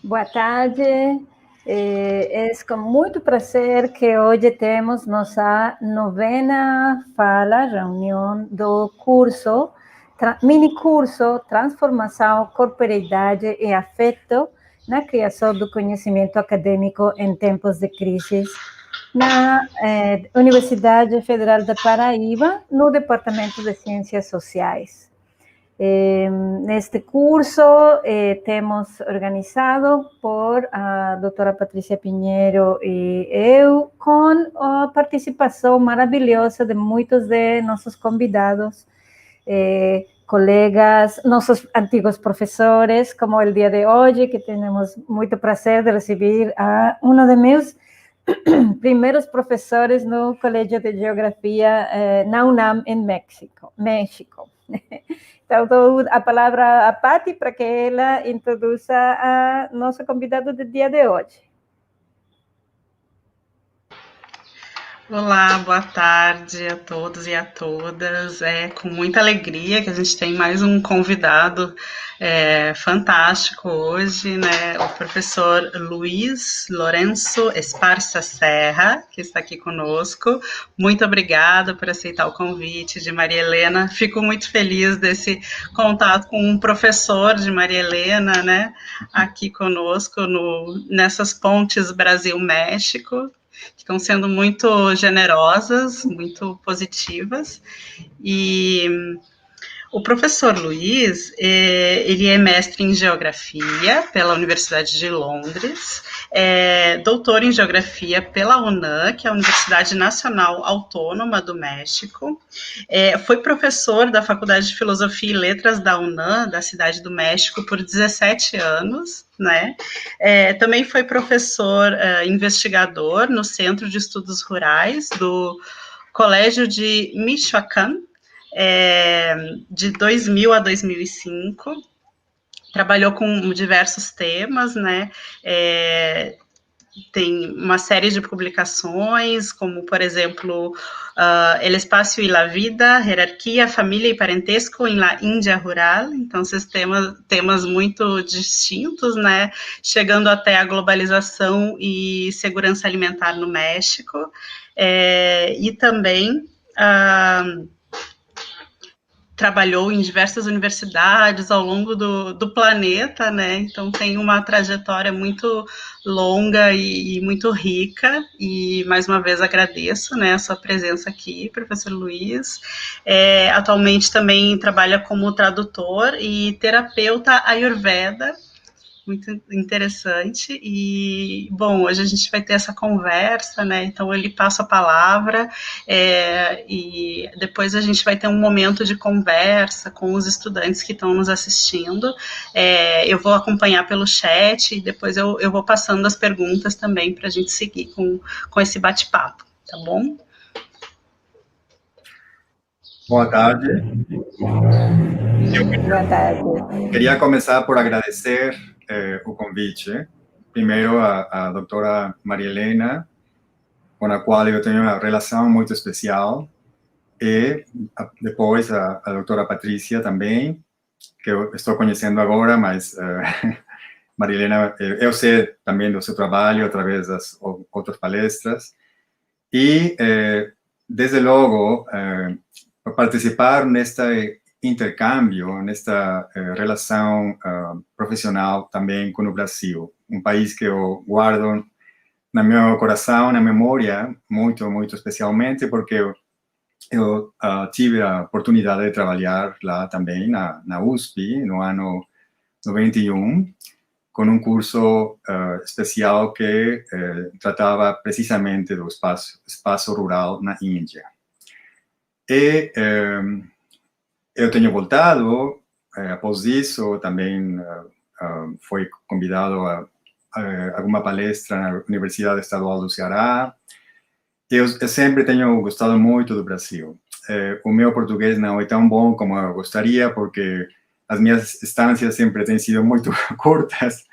Boa tarde. É com muito prazer que hoje temos nossa novena reunião do curso, mini curso Transformação, Corporeidade e Afeto na criação do conhecimento acadêmico em tempos de crise, na Universidade Federal da Paraíba, no Departamento de Ciências Sociais. Neste curso temos organizado por a doutora Patrícia Pinheiro e eu, com a participação maravilhosa de muitos de nossos convidados, colegas, nossos antigos professores, como o dia de hoje, que temos muito prazer de receber a de meus primeiros professores no Colégio de Geografia na UNAM, em México. Então, dou a palavra a Pati para que ela introduza a nosso convidado do dia de hoje. Olá, boa tarde a todos e a todas. É com muita alegria que a gente tem mais um convidado fantástico hoje, né? O professor Luiz Lourenço Esparza Serra, que está aqui conosco. Muito obrigada por aceitar o convite de Maria Helena. Fico muito feliz desse contato com um professor de Maria Helena, né? Aqui conosco nessas pontes Brasil-México, que estão sendo muito generosas, muito positivas. E o professor Luiz, ele é mestre em Geografia pela Universidade de Londres, doutor em Geografia pela UNAM, que é a Universidade Nacional Autônoma do México, foi professor da Faculdade de Filosofia e Letras da UNAM, da Cidade do México, por 17 anos, né? Também foi professor investigador no Centro de Estudos Rurais do Colégio de Michoacán, de 2000 a 2005, trabalhou com diversos temas, né? Tem uma série de publicações, como, por exemplo, El Espacio y la Vida, Jerarquia, Família e Parentesco em la Índia Rural. Então, esses temas muito distintos, né? Chegando até a globalização e segurança alimentar no México. E também trabalhou em diversas universidades ao longo do planeta, né? Então tem uma trajetória muito longa e muito rica, e mais uma vez agradeço, né, a sua presença aqui, professor Luiz. Atualmente também trabalha como tradutor e terapeuta Ayurveda, muito interessante. E, bom, hoje a gente vai ter essa conversa, né? Então, ele passa a palavra e depois a gente vai ter um momento de conversa com os estudantes que estão nos assistindo. Eu vou acompanhar pelo chat e depois eu vou passando as perguntas também para a gente seguir com esse bate-papo, tá bom? Boa tarde. Boa tarde. Queria começar por agradecer o convite. Primeiro, a doutora Maria Helena, com a qual eu tenho uma relação muito especial, e depois a doutora Patrícia também, que eu estou conhecendo agora, mas Maria Helena, eu sei também do seu trabalho através das outras palestras. E, desde logo, participar nesta intercâmbio, nesta relação profissional também com o Brasil, um país que eu guardo no meu coração, na memória, muito, muito especialmente, porque eu tive a oportunidade de trabalhar lá também, na USP, no ano 91, com um curso especial que tratava precisamente do espaço rural na Índia. E eu tenho voltado, após isso, também fui convidado a alguma palestra na Universidade Estadual do Ceará. Eu sempre tenho gostado muito do Brasil. O meu português não é tão bom como eu gostaria, porque as minhas estâncias sempre têm sido muito curtas.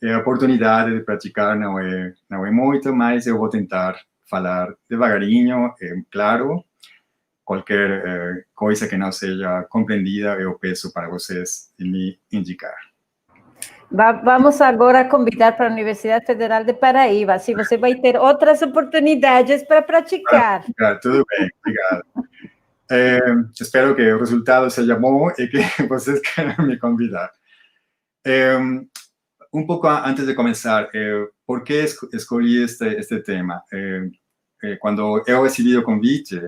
A oportunidade de praticar não é muito, mas eu vou tentar falar devagarinho, claro. Qualquer coisa que não seja compreendida, eu peço para vocês me indicar. Vamos agora convidar para a Universidade Federal de Paraíba. Assim você vai ter outras oportunidades para praticar. Tudo bem, obrigado. Espero que o resultado seja bom e que vocês queiram me convidar. Um pouco antes de começar, por que escolhi este tema? Quando eu recebi o convite,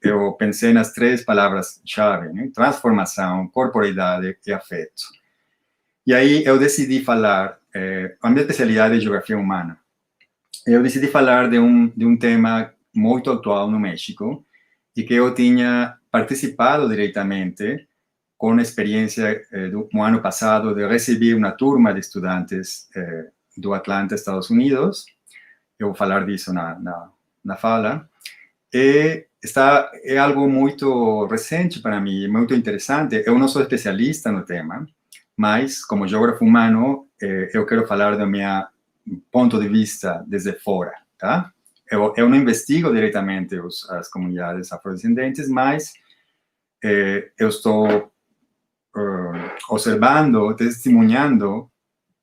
eu pensei nas 3 palavras-chave, né? Transformação, corporeidade e afeto. E aí eu decidi falar, a minha especialidade é geografia humana. Eu decidi falar de um tema muito atual no México e que eu tinha participado diretamente com a experiência do ano passado de receber uma turma de estudantes do Atlanta, Estados Unidos. Eu vou falar disso na fala. E é algo muito recente para mim, muito interessante. Eu não sou especialista no tema, mas como geógrafo humano, eu quero falar do meu ponto de vista desde fora, tá? Eu não investigo diretamente as comunidades afrodescendentes, mas eu estou observando, testemunhando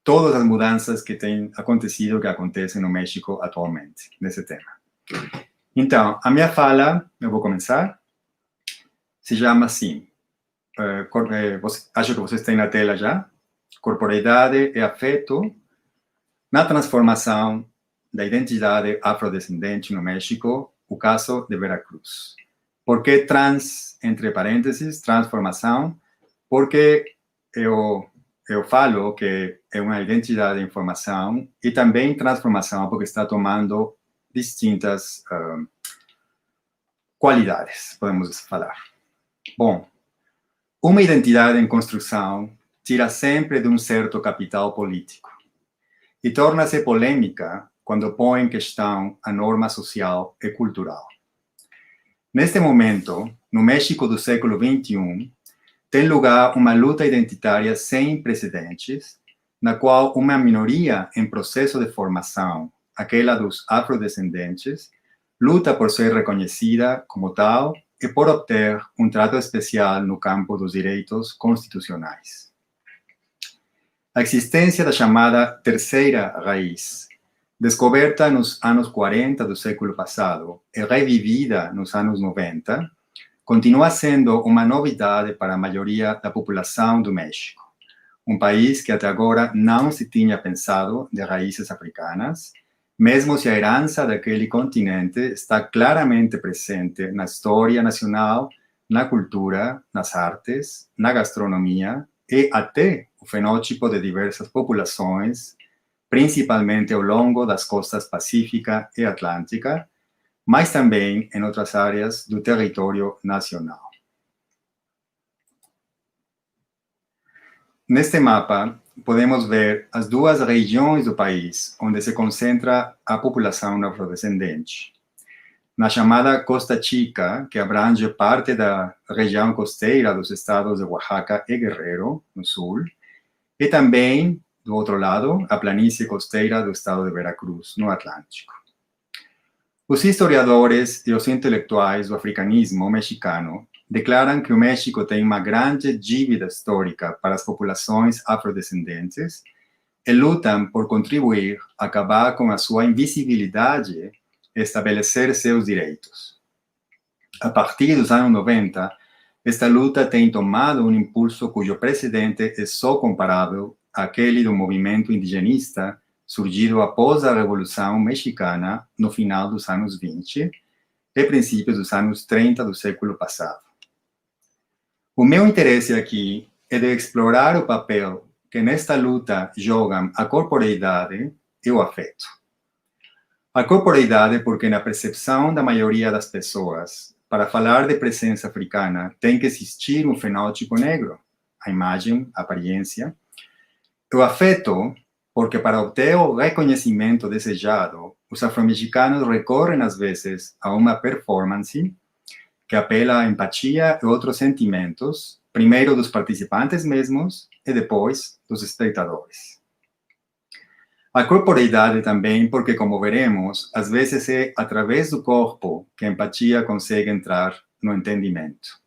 todas as mudanças que têm acontecido, que acontecem no México atualmente, nesse tema. Então, a minha fala, eu vou começar, se chama assim, acho que vocês têm na tela já, corporeidade e afeto na transformação da identidade afrodescendente no México, o caso de Veracruz. Por que trans, entre parênteses, transformação? Porque eu falo que é uma identidade de informação e também transformação, porque está tomando distintas qualidades, podemos falar. Bom, uma identidade em construção tira sempre de um certo capital político e torna-se polêmica quando põe em questão a norma social e cultural. Neste momento, no México do século XXI, tem lugar uma luta identitária sem precedentes, na qual uma minoria em processo de formação, aquela dos afrodescendentes, luta por ser reconhecida como tal e por obter um trato especial no campo dos direitos constitucionais. A existência da chamada terceira raiz, descoberta nos anos 40 do século passado e revivida nos anos 90, continua sendo uma novidade para a maioria da população do México, um país que até agora não se tinha pensado de raízes africanas, mesmo se a herança daquele continente está claramente presente na história nacional, na cultura, nas artes, na gastronomia e até o fenótipo de diversas populações, principalmente ao longo das costas Pacífica e Atlântica, mas também em outras áreas do território nacional. Neste mapa, podemos ver as 2 regiões do país onde se concentra a população afrodescendente. Na chamada Costa Chica, que abrange parte da região costeira dos estados de Oaxaca e Guerrero, no sul, e também, do outro lado, a planície costeira do estado de Veracruz, no Atlântico. Os historiadores e os intelectuais do africanismo mexicano declaram que o México tem uma grande dívida histórica para as populações afrodescendentes e lutam por contribuir a acabar com a sua invisibilidade e estabelecer seus direitos. A partir dos anos 90, esta luta tem tomado um impulso cujo precedente é só comparável àquele do movimento indigenista surgido após a Revolução Mexicana no final dos anos 20 e princípios dos anos 30 do século passado. O meu interesse aqui é de explorar o papel que nesta luta jogam a corporeidade e o afeto. A corporeidade porque na percepção da maioria das pessoas, para falar de presença africana, tem que existir um fenótipo negro, a imagem, a aparência. O afeto porque para obter o reconhecimento desejado, os afro-mexicanos recorrem às vezes a uma performance que apela à empatia e outros sentimentos, primeiro dos participantes mesmos e depois dos espectadores. A corporeidade também porque, como veremos, às vezes é através do corpo que a empatia consegue entrar no entendimento.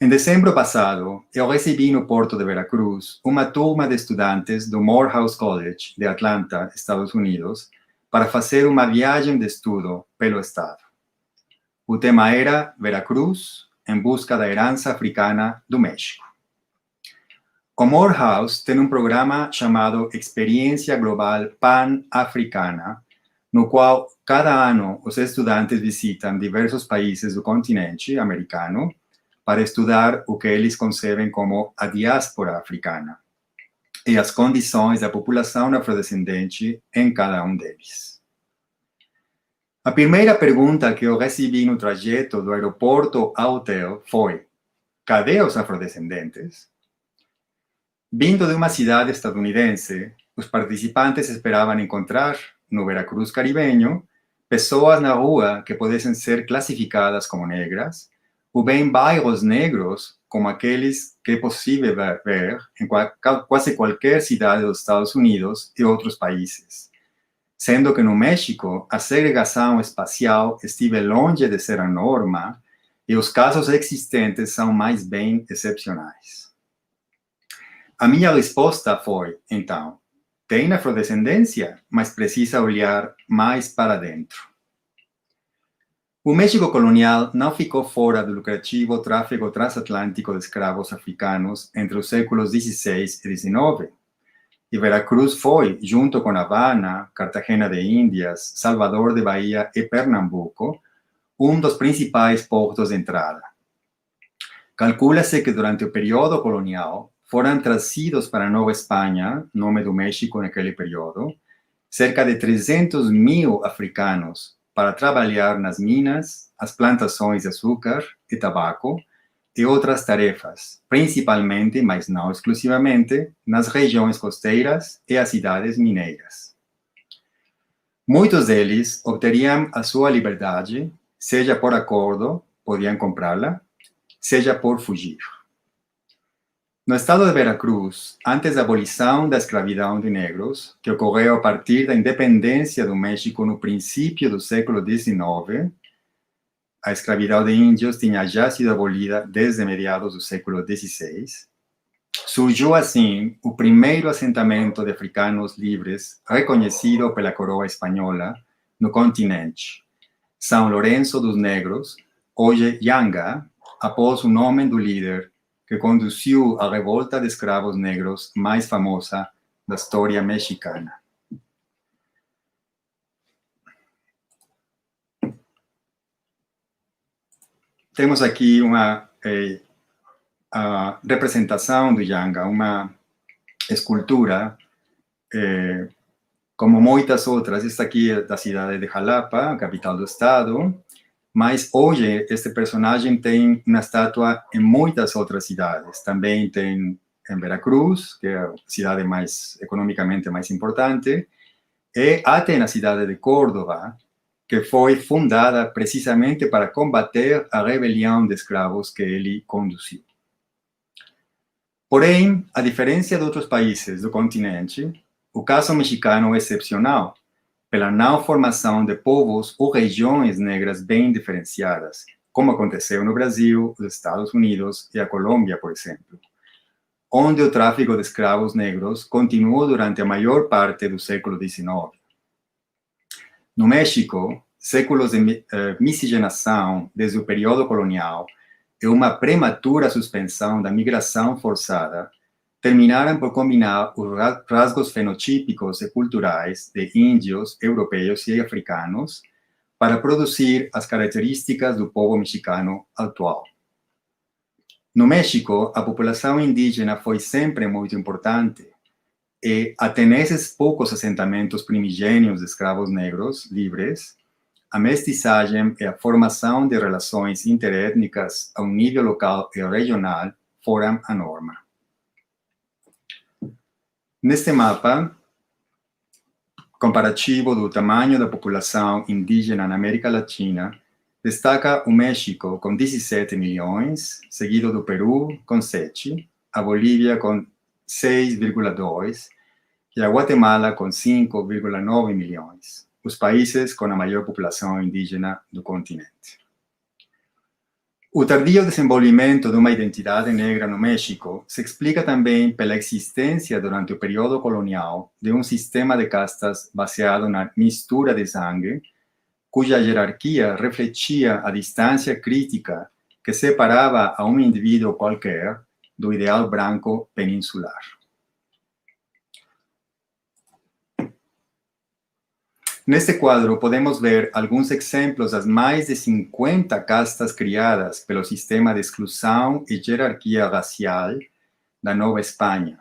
Em dezembro passado, eu recebi no Porto de Veracruz uma turma de estudantes do Morehouse College de Atlanta, Estados Unidos, para fazer uma viagem de estudo pelo estado. O tema era Veracruz em busca da herança africana do México. O Morehouse tem um programa chamado Experiência Global Pan-Africana, no qual cada ano os estudantes visitam diversos países do continente americano para estudar o que eles concebem como a diáspora africana e as condições da população afrodescendente em cada um deles. A primeira pergunta que eu recebi no trajeto do aeroporto ao hotel foi: cadê os afrodescendentes? Vindo de uma cidade estadunidense, os participantes esperavam encontrar, no Veracruz caribenho, pessoas na rua que pudessem ser classificadas como negras, ou bem bairros negros, como aqueles que é possível ver em quase qualquer cidade dos Estados Unidos e outros países. Sendo que no México, a segregação espacial estive longe de ser a norma e os casos existentes são mais bem excepcionais. A minha resposta foi, então, tem afrodescendência, mas precisa olhar mais para dentro. O México colonial não ficou fora do lucrativo tráfico transatlântico de escravos africanos entre os séculos XVI e XIX. E Veracruz foi, junto com Havana, Cartagena de Índias, Salvador de Bahia e Pernambuco, um dos principais portos de entrada. Calcula-se que durante o período colonial foram trazidos para Nova Espanha, nome do México naquele período, cerca de 300 mil africanos para trabalhar nas minas, as plantações de açúcar e tabaco e outras tarefas, principalmente, mas não exclusivamente, nas regiões costeiras e as cidades mineiras. Muitos deles obteriam a sua liberdade, seja por acordo, podiam comprá-la, seja por fugir. No estado de Veracruz, antes da abolição da escravidão de negros, que ocorreu a partir da independência do México no princípio do século XIX, a escravidão de índios tinha já sido abolida desde meados do século XVI, surgiu assim o primeiro assentamento de africanos livres reconhecido pela coroa espanhola no continente, São Lourenço dos Negros, hoje Yanga, após o nome do líder que conduziu a revolta de escravos negros mais famosa da história mexicana. Temos aqui uma representação do Yanga, uma escultura, como muitas outras. Esta aqui é da cidade de Jalapa, a capital do estado, mas hoje este personagem tem uma estátua em muitas outras cidades. Também tem em Veracruz, que é a cidade economicamente mais importante, e até na cidade de Córdoba, que foi fundada precisamente para combater a rebelião de escravos que ele conduziu. Porém, a diferença de outros países do continente, o caso mexicano é excepcional, pela não formação de povos ou regiões negras bem diferenciadas, como aconteceu no Brasil, os Estados Unidos e a Colômbia, por exemplo, onde o tráfico de escravos negros continuou durante a maior parte do século XIX. No México, séculos de miscigenação desde o período colonial e uma prematura suspensão da migração forçada terminaram por combinar os rasgos fenotípicos e culturais de índios, europeus e africanos para produzir as características do povo mexicano atual. No México, a população indígena foi sempre muito importante e, até nesses poucos assentamentos primigênios de escravos negros livres, a mestiçagem e a formação de relações interétnicas a um nível local e regional foram a norma. Neste mapa comparativo do tamanho da população indígena na América Latina, destaca o México com 17 milhões, seguido do Peru com 7, a Bolívia com 6,2 e a Guatemala com 5,9 milhões, os países com a maior população indígena do continente. O tardio desenvolvimento de uma identidade negra no México se explica também pela existência, durante o período colonial, de um sistema de castas baseado na mistura de sangue, cuja hierarquia refletia a distância crítica que separava a um indivíduo qualquer do ideal branco peninsular. Neste quadro, podemos ver alguns exemplos das mais de 50 castas criadas pelo sistema de exclusão e hierarquia racial da Nova Espanha.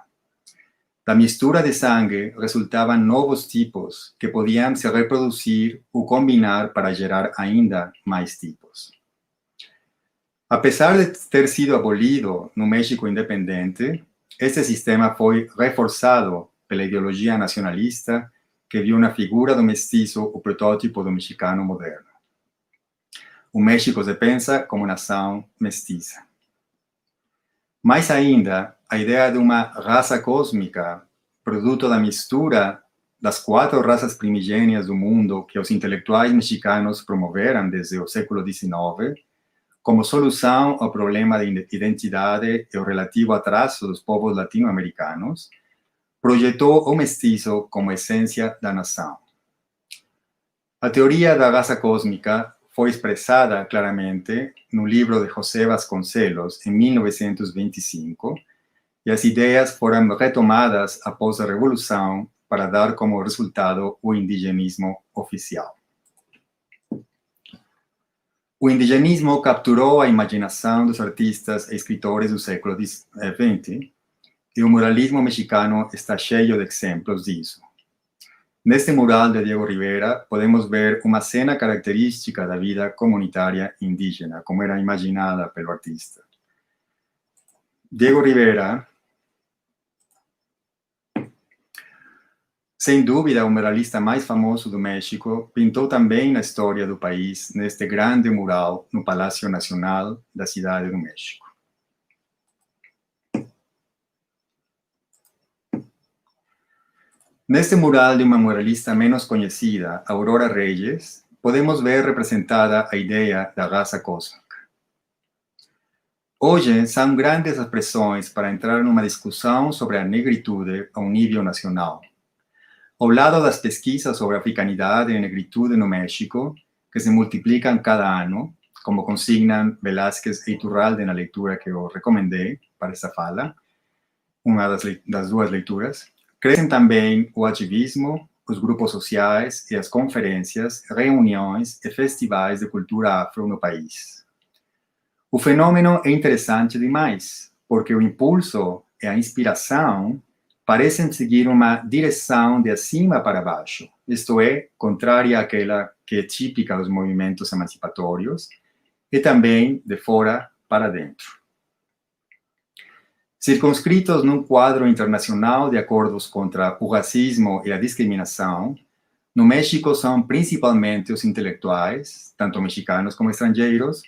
Da mistura de sangue resultavam novos tipos que podiam se reproduzir ou combinar para gerar ainda mais tipos. Apesar de ter sido abolido no México independente, este sistema foi reforçado pela ideologia nacionalista que viu na figura do mestiço o protótipo do mexicano moderno. O México se pensa como nação mestiça. Mais ainda, a ideia de uma raça cósmica, produto da mistura das 4 raças primigênias do mundo que os intelectuais mexicanos promoveram desde o século XIX, como solução ao problema de identidade e o relativo atraso dos povos latino-americanos, projetou o mestiço como essência da nação. A teoria da raça cósmica foi expressada claramente no livro de José Vasconcelos, em 1925, e as ideias foram retomadas após a Revolução para dar como resultado o indigenismo oficial. O indigenismo capturou a imaginação dos artistas e escritores do século XX, e o muralismo mexicano está cheio de exemplos disso. Neste mural de Diego Rivera, podemos ver uma cena característica da vida comunitária indígena, como era imaginada pelo artista. Diego Rivera, sem dúvida o muralista mais famoso do México, pintou também na história do país neste grande mural no Palácio Nacional da Cidade do México. Neste mural de uma muralista menos conhecida, Aurora Reyes, podemos ver representada a ideia da raça cósmica. Hoje, são grandes as pressões para entrar numa discussão sobre a negritude a um nível nacional. Ao lado das pesquisas sobre africanidade e negritude no México, que se multiplicam cada ano, como consignam Velázquez e Iturralde na leitura que eu recomendei para essa fala, uma das duas leituras, crescem também o ativismo, os grupos sociais e as conferências, reuniões e festivais de cultura afro no país. O fenômeno é interessante demais, porque o impulso e a inspiração parecem seguir uma direção de acima para baixo, isto é, contrária àquela que é típica dos movimentos emancipatórios, e também de fora para dentro. Circunscritos num quadro internacional de acordos contra o racismo e a discriminação, no México são principalmente os intelectuais, tanto mexicanos como estrangeiros,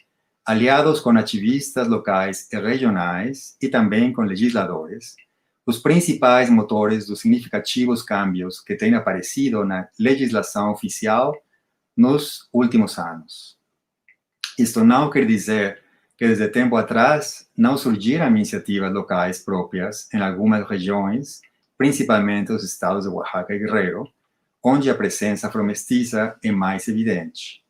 aliados com ativistas locais e regionais e também com legisladores, os principais motores dos significativos cambios que têm aparecido na legislação oficial nos últimos anos. Isto não quer dizer que desde tempo atrás não surgiram iniciativas locais próprias em algumas regiões, principalmente os estados de Oaxaca e Guerrero, onde a presença afro-mestiça é mais evidente.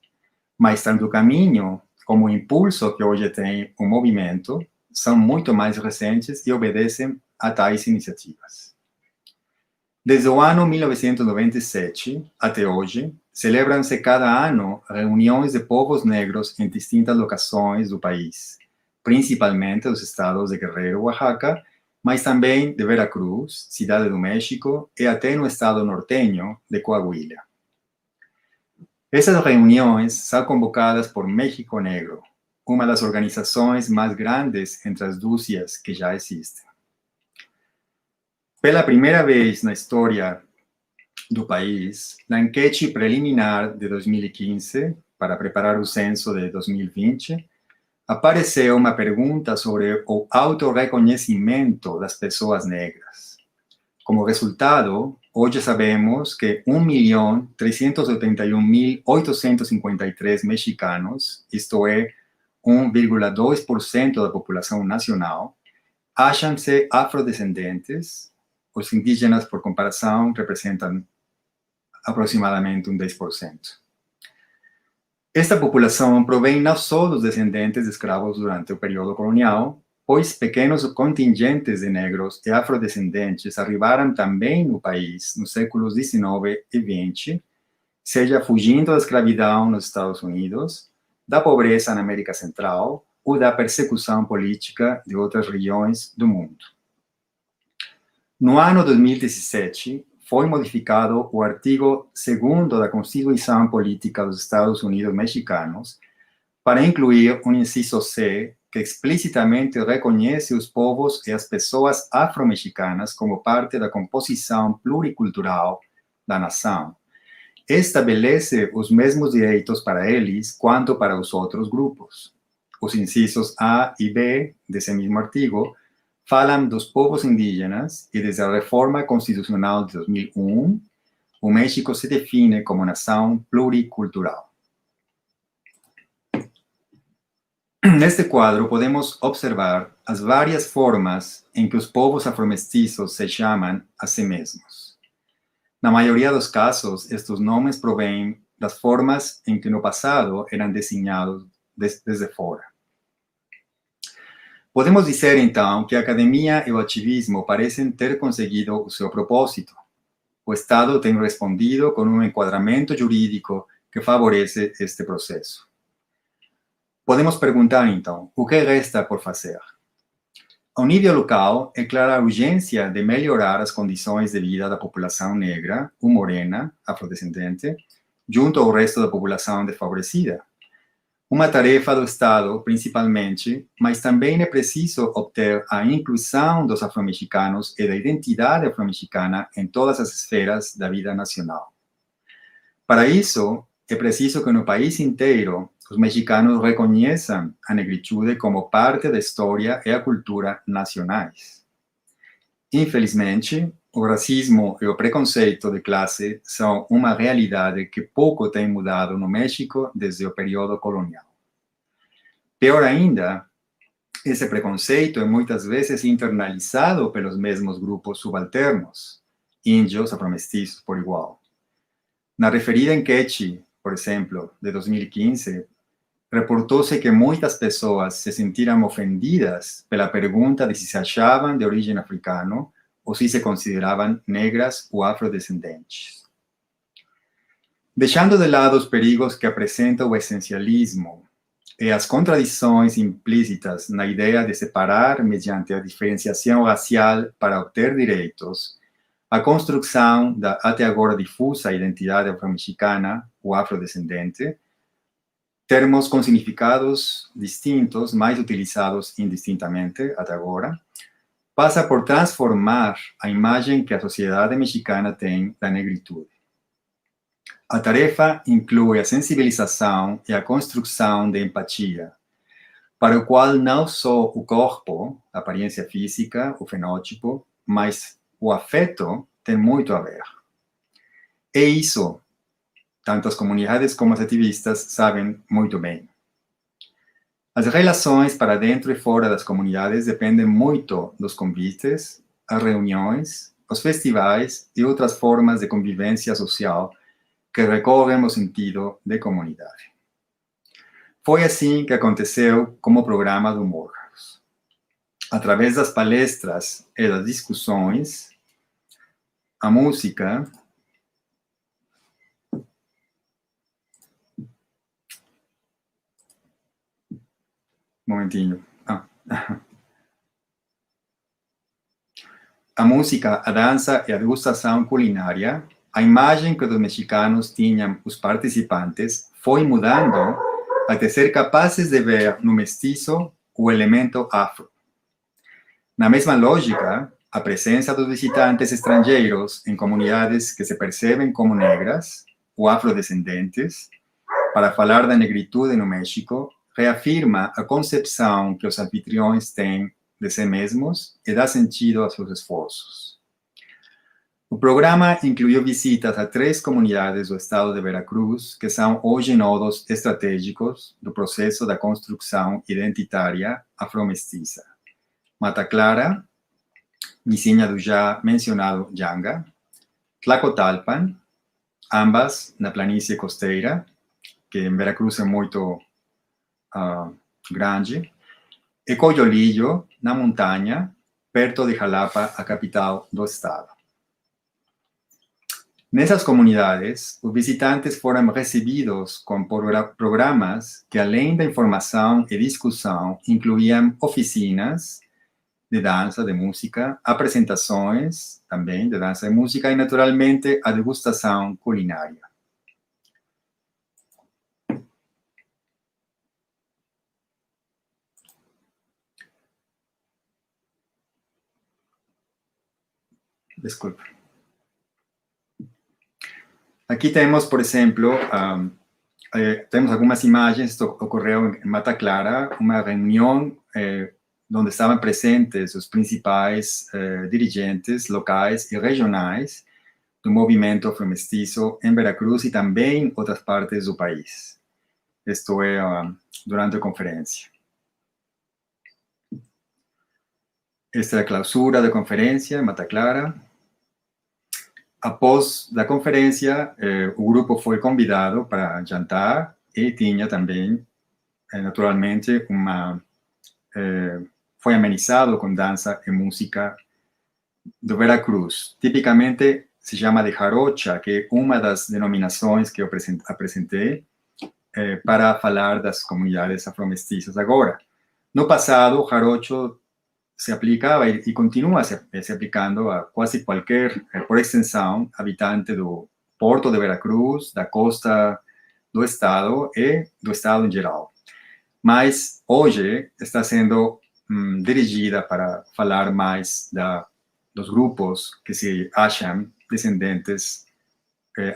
Mas tanto o caminho como o impulso que hoje tem o movimento são muito mais recentes e obedecem a tais iniciativas. Desde o ano 1997 até hoje, celebram-se cada ano reuniões de povos negros em distintas locações do país, principalmente os estados de Guerrero e Oaxaca, mas também de Veracruz, Cidade do México e até no estado norteño de Coahuila. Essas reuniões são convocadas por México Negro, uma das organizações mais grandes entre as dúzias que já existem. Pela primeira vez na história do país, na enquete preliminar de 2015, para preparar o censo de 2020, apareceu uma pergunta sobre o autorreconhecimento das pessoas negras. Como resultado, hoje sabemos que 1.381.853 mexicanos, isto é, 1,2% da população nacional, acham-se afrodescendentes. Os indígenas, por comparação, representam aproximadamente 10%. Esta população provém não só dos descendentes de escravos durante o período colonial, pois pequenos contingentes de negros e afrodescendentes arribaram também no país nos séculos XIX e XX, seja fugindo da escravidão nos Estados Unidos, da pobreza na América Central ou da persecução política de outras regiões do mundo. No ano 2017, foi modificado o artigo 2º da Constituição Política dos Estados Unidos Mexicanos para incluir um inciso C que explicitamente reconhece os povos e as pessoas afro-mexicanas como parte da composição pluricultural da nação. Estabelece os mesmos direitos para eles quanto para os outros grupos. Os incisos A e B desse mesmo artigo falam dos povos indígenas e desde a Reforma Constitucional de 2001, o México se define como nação pluricultural. Neste quadro, podemos observar as várias formas em que os povos afromestiços se chamam a si mesmos. Na maioria dos casos, estes nomes provêm das formas em que no passado eram designados desde fora. Podemos dizer, então, que a academia e o ativismo parecem ter conseguido o seu propósito. O Estado tem respondido com um enquadramento jurídico que favorece este processo. Podemos perguntar, então, o que resta por fazer? Ao nível local, é clara a urgência de melhorar as condições de vida da população negra ou morena, afrodescendente, junto ao resto da população desfavorecida. Uma tarefa do Estado, principalmente, mas também é preciso obter a inclusão dos afro-mexicanos e da identidade afro-mexicana em todas as esferas da vida nacional. Para isso, é preciso que no país inteiro os mexicanos reconheçam a negritude como parte da história e a cultura nacionais. Infelizmente, o racismo e o preconceito de classe são uma realidade que pouco tem mudado no México desde o período colonial. Pior ainda, esse preconceito é muitas vezes internalizado pelos mesmos grupos subalternos, índios, afromestiços por igual. Na referida enquete, por exemplo, de 2015, reportou-se que muitas pessoas se sentiram ofendidas pela pergunta de se se achavam de origem africana ou se se consideravam negras ou afrodescendentes. Deixando de lado os perigos que apresenta o essencialismo e as contradições implícitas na ideia de separar mediante a diferenciação racial para obter direitos, a construção da até agora difusa identidade afro-mexicana ou afrodescendente, termos com significados distintos, mais utilizados indistintamente até agora, passa por transformar a imagem que a sociedade mexicana tem da negritude. A tarefa inclui a sensibilização e a construção de empatia, para o qual não só o corpo, a aparência física, o fenótipo, mas o afeto tem muito a ver. E isso, tanto as comunidades como os ativistas sabem muito bem. As relações para dentro e fora das comunidades dependem muito dos convites, as reuniões, os festivais e outras formas de convivência social que recorrem ao sentido de comunidade. Foi assim que aconteceu com o programa do Morros. Através das palestras e das discussões, a música A música, a dança e a degustação culinária, a imagem que os mexicanos tinham os participantes foi mudando até ser capazes de ver no mestiço o elemento afro. Na mesma lógica, a presença dos visitantes estrangeiros em comunidades que se percebem como negras ou afrodescendentes, para falar da negritude no México, reafirma a concepção que os anfitriões têm de si mesmos e dá sentido a seus esforços. O programa incluiu visitas a 3 comunidades do estado de Veracruz, que são hoje nodos estratégicos do processo da construção identitária afromestiça. Mata Clara, vizinha do já mencionado Yanga, Tlacotalpan, ambas na planície costeira, que em Veracruz é muito grande, e Coyolillo, na montanha, perto de Jalapa, a capital do estado. Nessas comunidades, os visitantes foram recebidos com programas que, além da informação e discussão, incluíam oficinas de dança, de música, apresentações também de dança e música e, naturalmente, a degustação culinária. Desculpe. Aqui temos, por exemplo, temos algumas imagens. Esto ocorreu em Mata Clara, uma reunião onde estavam presentes os principais dirigentes locais e regionais do movimento afromestiço em Veracruz e também em outras partes do país. Isto é durante a conferência. Esta é a clausura da conferência em Mata Clara. Após a conferência, o grupo foi convidado para jantar e tinha também, naturalmente, foi amenizado com dança e música do Veracruz. Tipicamente se chama de jarocha, que é uma das denominações que eu apresentei para falar das comunidades afromestiças. Agora, no passado, o jarocho se aplicava e continua se aplicando a quase qualquer, por extensão, habitante do Porto de Veracruz, da costa do estado e do estado em geral. Mas hoje está sendo dirigida para falar mais dos grupos que se acham descendentes,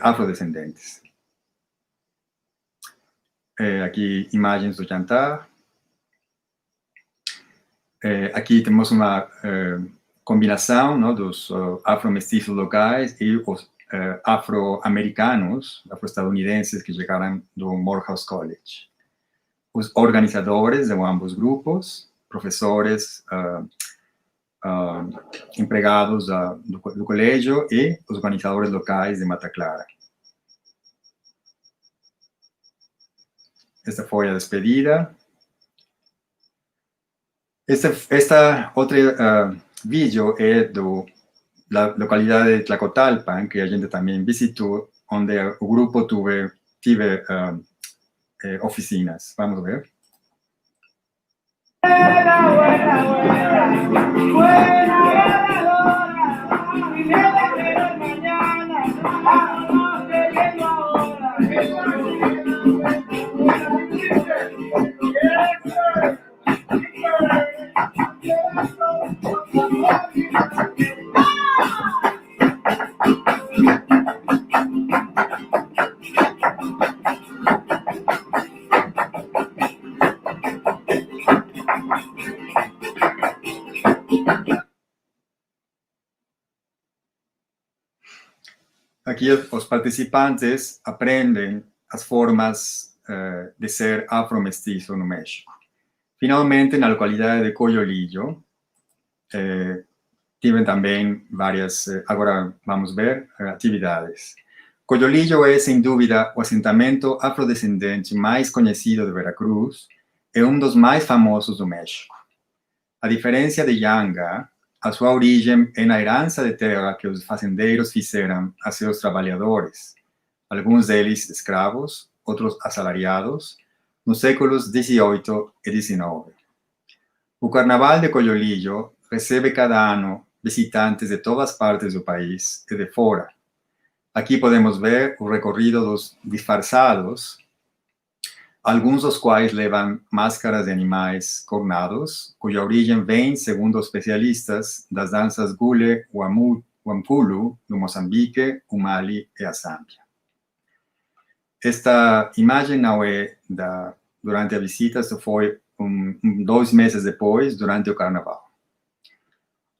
afrodescendentes. Aqui imagens do jantar. Aqui temos uma combinação, não, dos afromestiços locais e os afro-americanos, afro-estadunidenses que chegaram do Morehouse College. Os organizadores de ambos grupos, professores, empregados do colégio e os organizadores locais de Mata Clara. Esta foi a despedida. Esta outra vídeo é da localidade de Tlacotalpan, que a gente também visitou, onde o grupo tive oficinas. Vamos ver. Aqui os participantes aprendem as formas de ser afromestiço no México. Finalmente, na localidade de Coyolillo, tive também várias, agora vamos ver, atividades. Coyolillo é, sem dúvida, o assentamento afrodescendente mais conhecido de Veracruz e um dos mais famosos do México. A diferença de Yanga, a sua origem é na herança de terra que os fazendeiros fizeram a seus trabalhadores, alguns deles escravos, outros assalariados, nos séculos XVIII e XIX. O Carnaval de Coyolillo recebe cada ano visitantes de todas partes do país e de fora. Aqui podemos ver o recorrido dos disfarçados, alguns dos quais levam máscaras de animais cornados, cuja origem vem, segundo especialistas, das danças Gule, Wampulu, do Moçambique, o Mali e a Zâmbia. Esta imagem não é durante a visita, isso foi 2 meses depois, durante o Carnaval.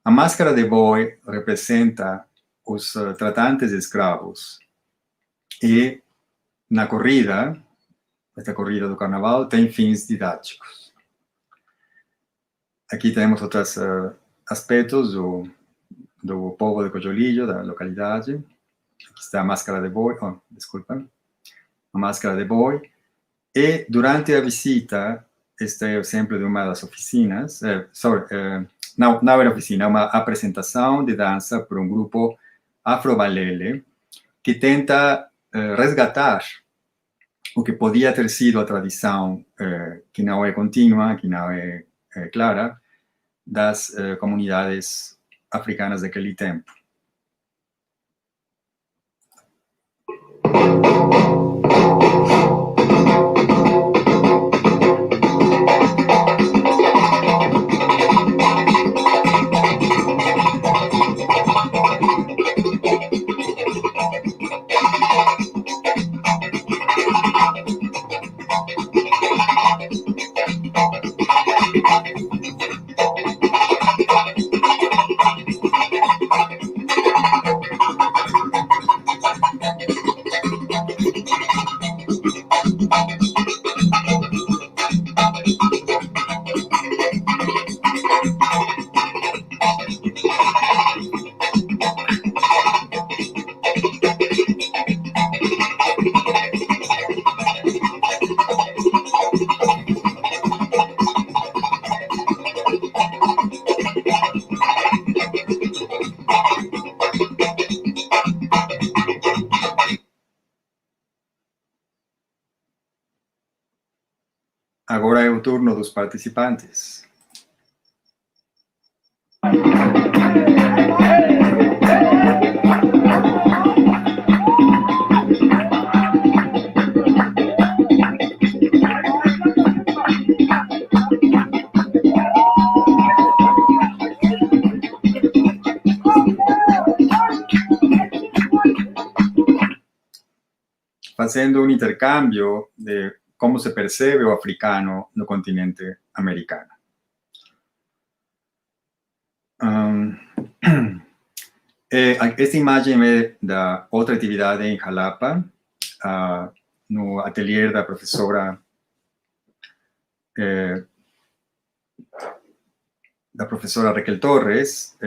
A máscara de boi representa os tratantes de escravos. E na corrida, esta corrida do carnaval, tem fins didáticos. Aqui temos outros aspectos do povo de Cojolillo, da localidade. Aqui está a máscara de boi, desculpa, a máscara de boi. E durante a visita, este é o exemplo de uma das oficinas, não era oficina, é uma apresentação de dança por um grupo afro-balele que tenta resgatar o que podia ter sido a tradição, que não é contínua, que não é clara, das comunidades africanas daquele tempo. Agora é o turno dos participantes. Fazendo um intercâmbio de como se percebe o africano no continente americano. Esta imagem é da outra atividade em Jalapa, no ateliê da professora Raquel Torres.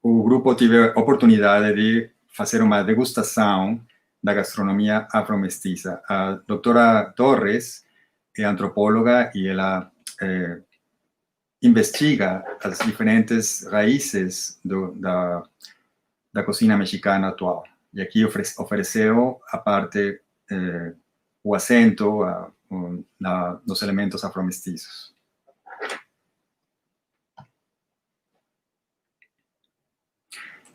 O grupo teve a oportunidade de fazer uma degustação da gastronomia afro-mestiça. A doutora Torres é antropóloga e ela investiga as diferentes raízes da cozinha mexicana atual. E aqui ofereceu a parte, o acento nos elementos afro-mestiços.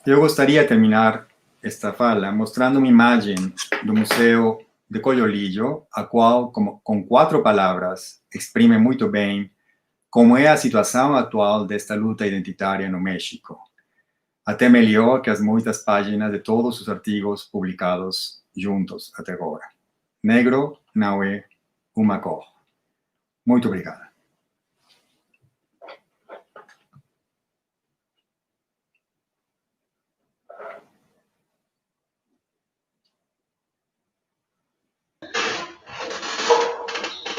Eu gostaria de terminar esta fala mostrando uma imagem do Museu de Cojolillo, a qual, com 4 palavras, exprime muito bem como é a situação atual desta luta identitária no México. Até melhor que as muitas páginas de todos os artigos publicados juntos até agora. Negro não é uma cor. Muito obrigado.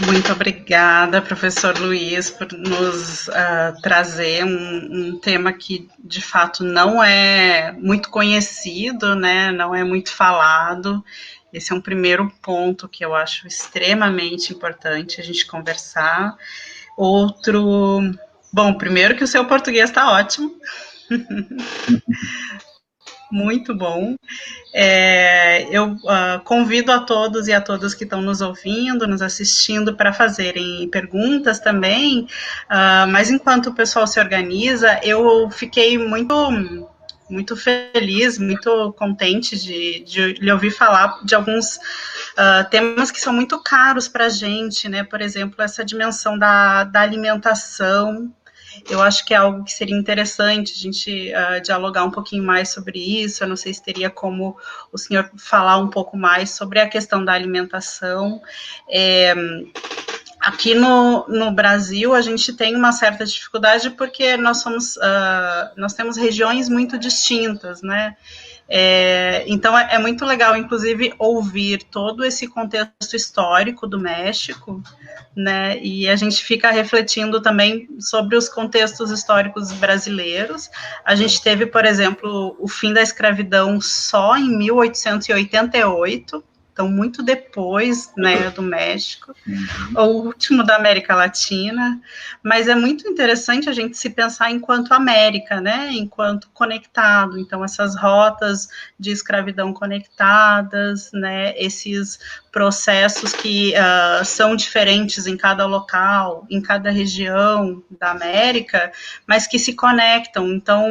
Muito obrigada, professor Luiz, por nos trazer um tema que, de fato, não é muito conhecido, né? Não é muito falado. Esse é um primeiro ponto que eu acho extremamente importante a gente conversar. Outro... Bom, primeiro que o seu português está ótimo. Muito bom. Eu convido a todos e a todas que estão nos ouvindo, nos assistindo, para fazerem perguntas também, mas enquanto o pessoal se organiza, eu fiquei muito feliz, muito contente de lhe ouvir falar de alguns temas que são muito caros para a gente, né? Por exemplo, essa dimensão da alimentação. Eu acho que é algo que seria interessante a gente dialogar um pouquinho mais sobre isso. Eu não sei se teria como o senhor falar um pouco mais sobre a questão da alimentação. Aqui no Brasil, a gente tem uma certa dificuldade porque nós temos regiões muito distintas, né? Então, é muito legal, inclusive, ouvir todo esse contexto histórico do México, né? E a gente fica refletindo também sobre os contextos históricos brasileiros. A gente teve, por exemplo, o fim da escravidão só em 1888, então muito depois, né, do México, o último da América Latina, mas é muito interessante a gente se pensar enquanto América, né, enquanto conectado, então essas rotas de escravidão conectadas, né, esses processos que são diferentes em cada local, em cada região da América, mas que se conectam. Então,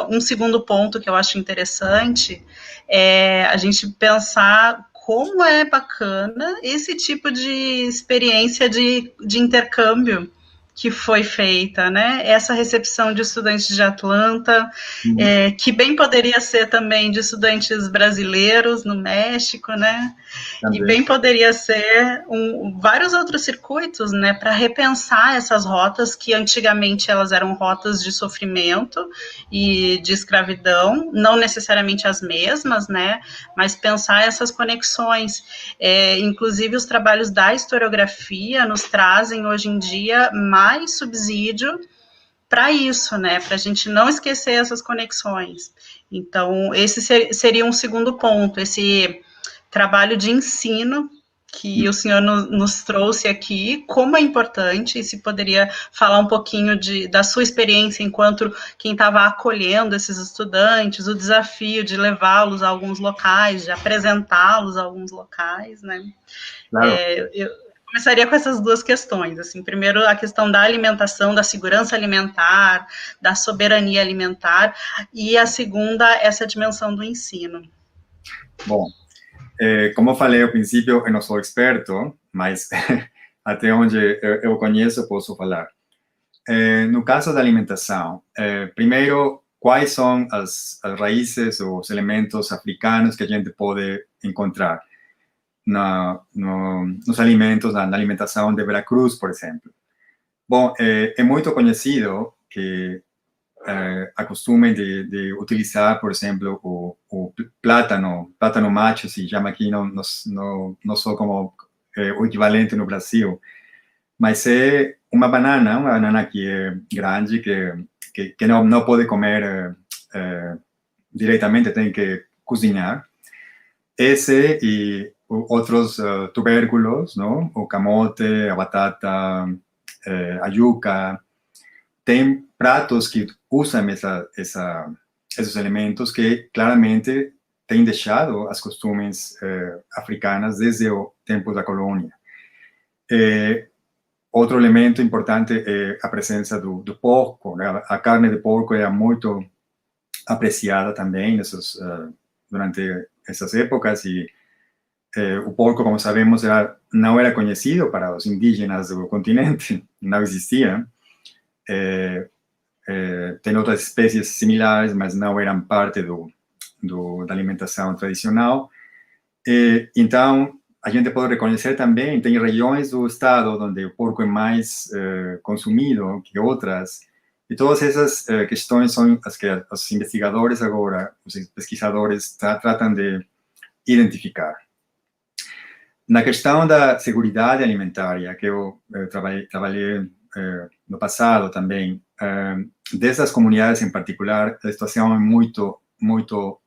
um segundo ponto que eu acho interessante é a gente pensar como é bacana esse tipo de experiência de intercâmbio que foi feita, né? Essa recepção de estudantes de Atlanta, que bem poderia ser também de estudantes brasileiros no México, né? Também. E bem poderia ser vários outros circuitos, né? Para repensar essas rotas que antigamente elas eram rotas de sofrimento e de escravidão, não necessariamente as mesmas, né? Mas pensar essas conexões. Inclusive, os trabalhos da historiografia nos trazem hoje em dia mais subsídio para isso, né? Para a gente não esquecer essas conexões. Então, esse seria um segundo ponto, esse trabalho de ensino que o senhor nos trouxe aqui, como é importante, e se poderia falar um pouquinho da sua experiência enquanto quem estava acolhendo esses estudantes, o desafio de levá-los a alguns locais, de apresentá-los a alguns locais, né? Claro. Eu começaria com essas duas questões, assim, primeiro a questão da alimentação, da segurança alimentar, da soberania alimentar, e a segunda, essa dimensão do ensino. Bom, como eu falei ao princípio, eu não sou experto, mas até onde eu conheço, posso falar. No caso da alimentação, primeiro, quais são as raízes ou os elementos africanos que a gente pode encontrar nos alimentos, na alimentação de Veracruz, por exemplo? Bom, é muito conhecido que a costume de utilizar, por exemplo, o plátano macho, se chama aqui, não sou como o equivalente no Brasil, mas é uma banana que é grande, que não pode comer diretamente, tem que cozinhar. Esse e outros tubérculos, não? O camote, a batata, a yuca. Tem pratos que usam esses elementos que claramente têm deixado as costumes africanas desde o tempo da colônia. Outro elemento importante é a presença do porco, né? A carne de porco era muito apreciada também durante essas épocas e o porco, como sabemos, não era conhecido para os indígenas do continente, não existia. Tem outras espécies similares, mas não eram parte da alimentação tradicional. Então, a gente pode reconhecer também, tem regiões do estado onde o porco é mais consumido que outras, e todas essas questões são as que os investigadores agora, os pesquisadores, tratam de identificar. Na questão da segurança alimentar, que eu trabalhei no passado também, dessas comunidades em particular, a situação é muito, muito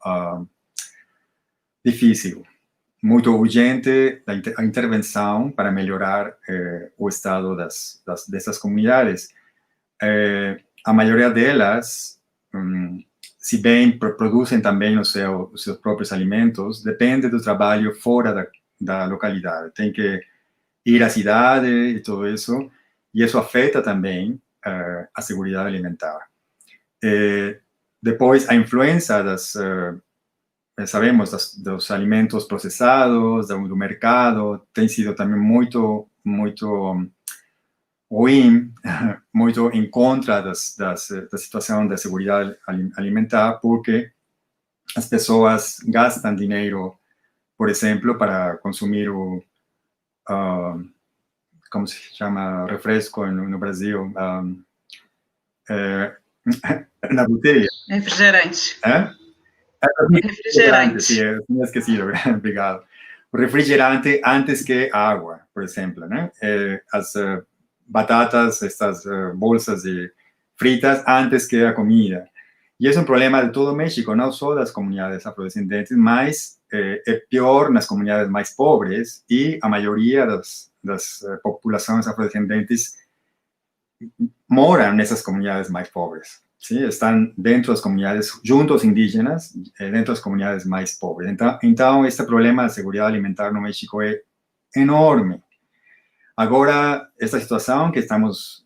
difícil, muito urgente a intervenção para melhorar o estado dessas comunidades. A maioria delas, se bem produzem também os seus próprios alimentos, depende do trabalho fora da localidade. Tem que ir à cidade e tudo isso, e isso afeta também a segurança alimentar. Depois, a influência sabemos, dos alimentos processados, do mercado, tem sido também muito, muito ruim, muito em contra da situação da segurança alimentar, porque as pessoas gastam dinheiro, por exemplo, para consumir como se chama, refresco no Brasil, na botella. Refrigerante. Refrigerante. Sí, me esquecido, obrigado. O refrigerante antes que água, por exemplo, né? As batatas, estas bolsas de fritas antes que a comida. E é um problema de todo o México, não só das comunidades afrodescendentes, mas é pior nas comunidades mais pobres e a maioria das populações afrodescendentes moram nessas comunidades mais pobres. ¿Sí? Están dentro das comunidades, junto aos indígenas, dentro das comunidades mais pobres. Então, este problema de segurança alimentar no México é enorme. Agora, esta situação que estamos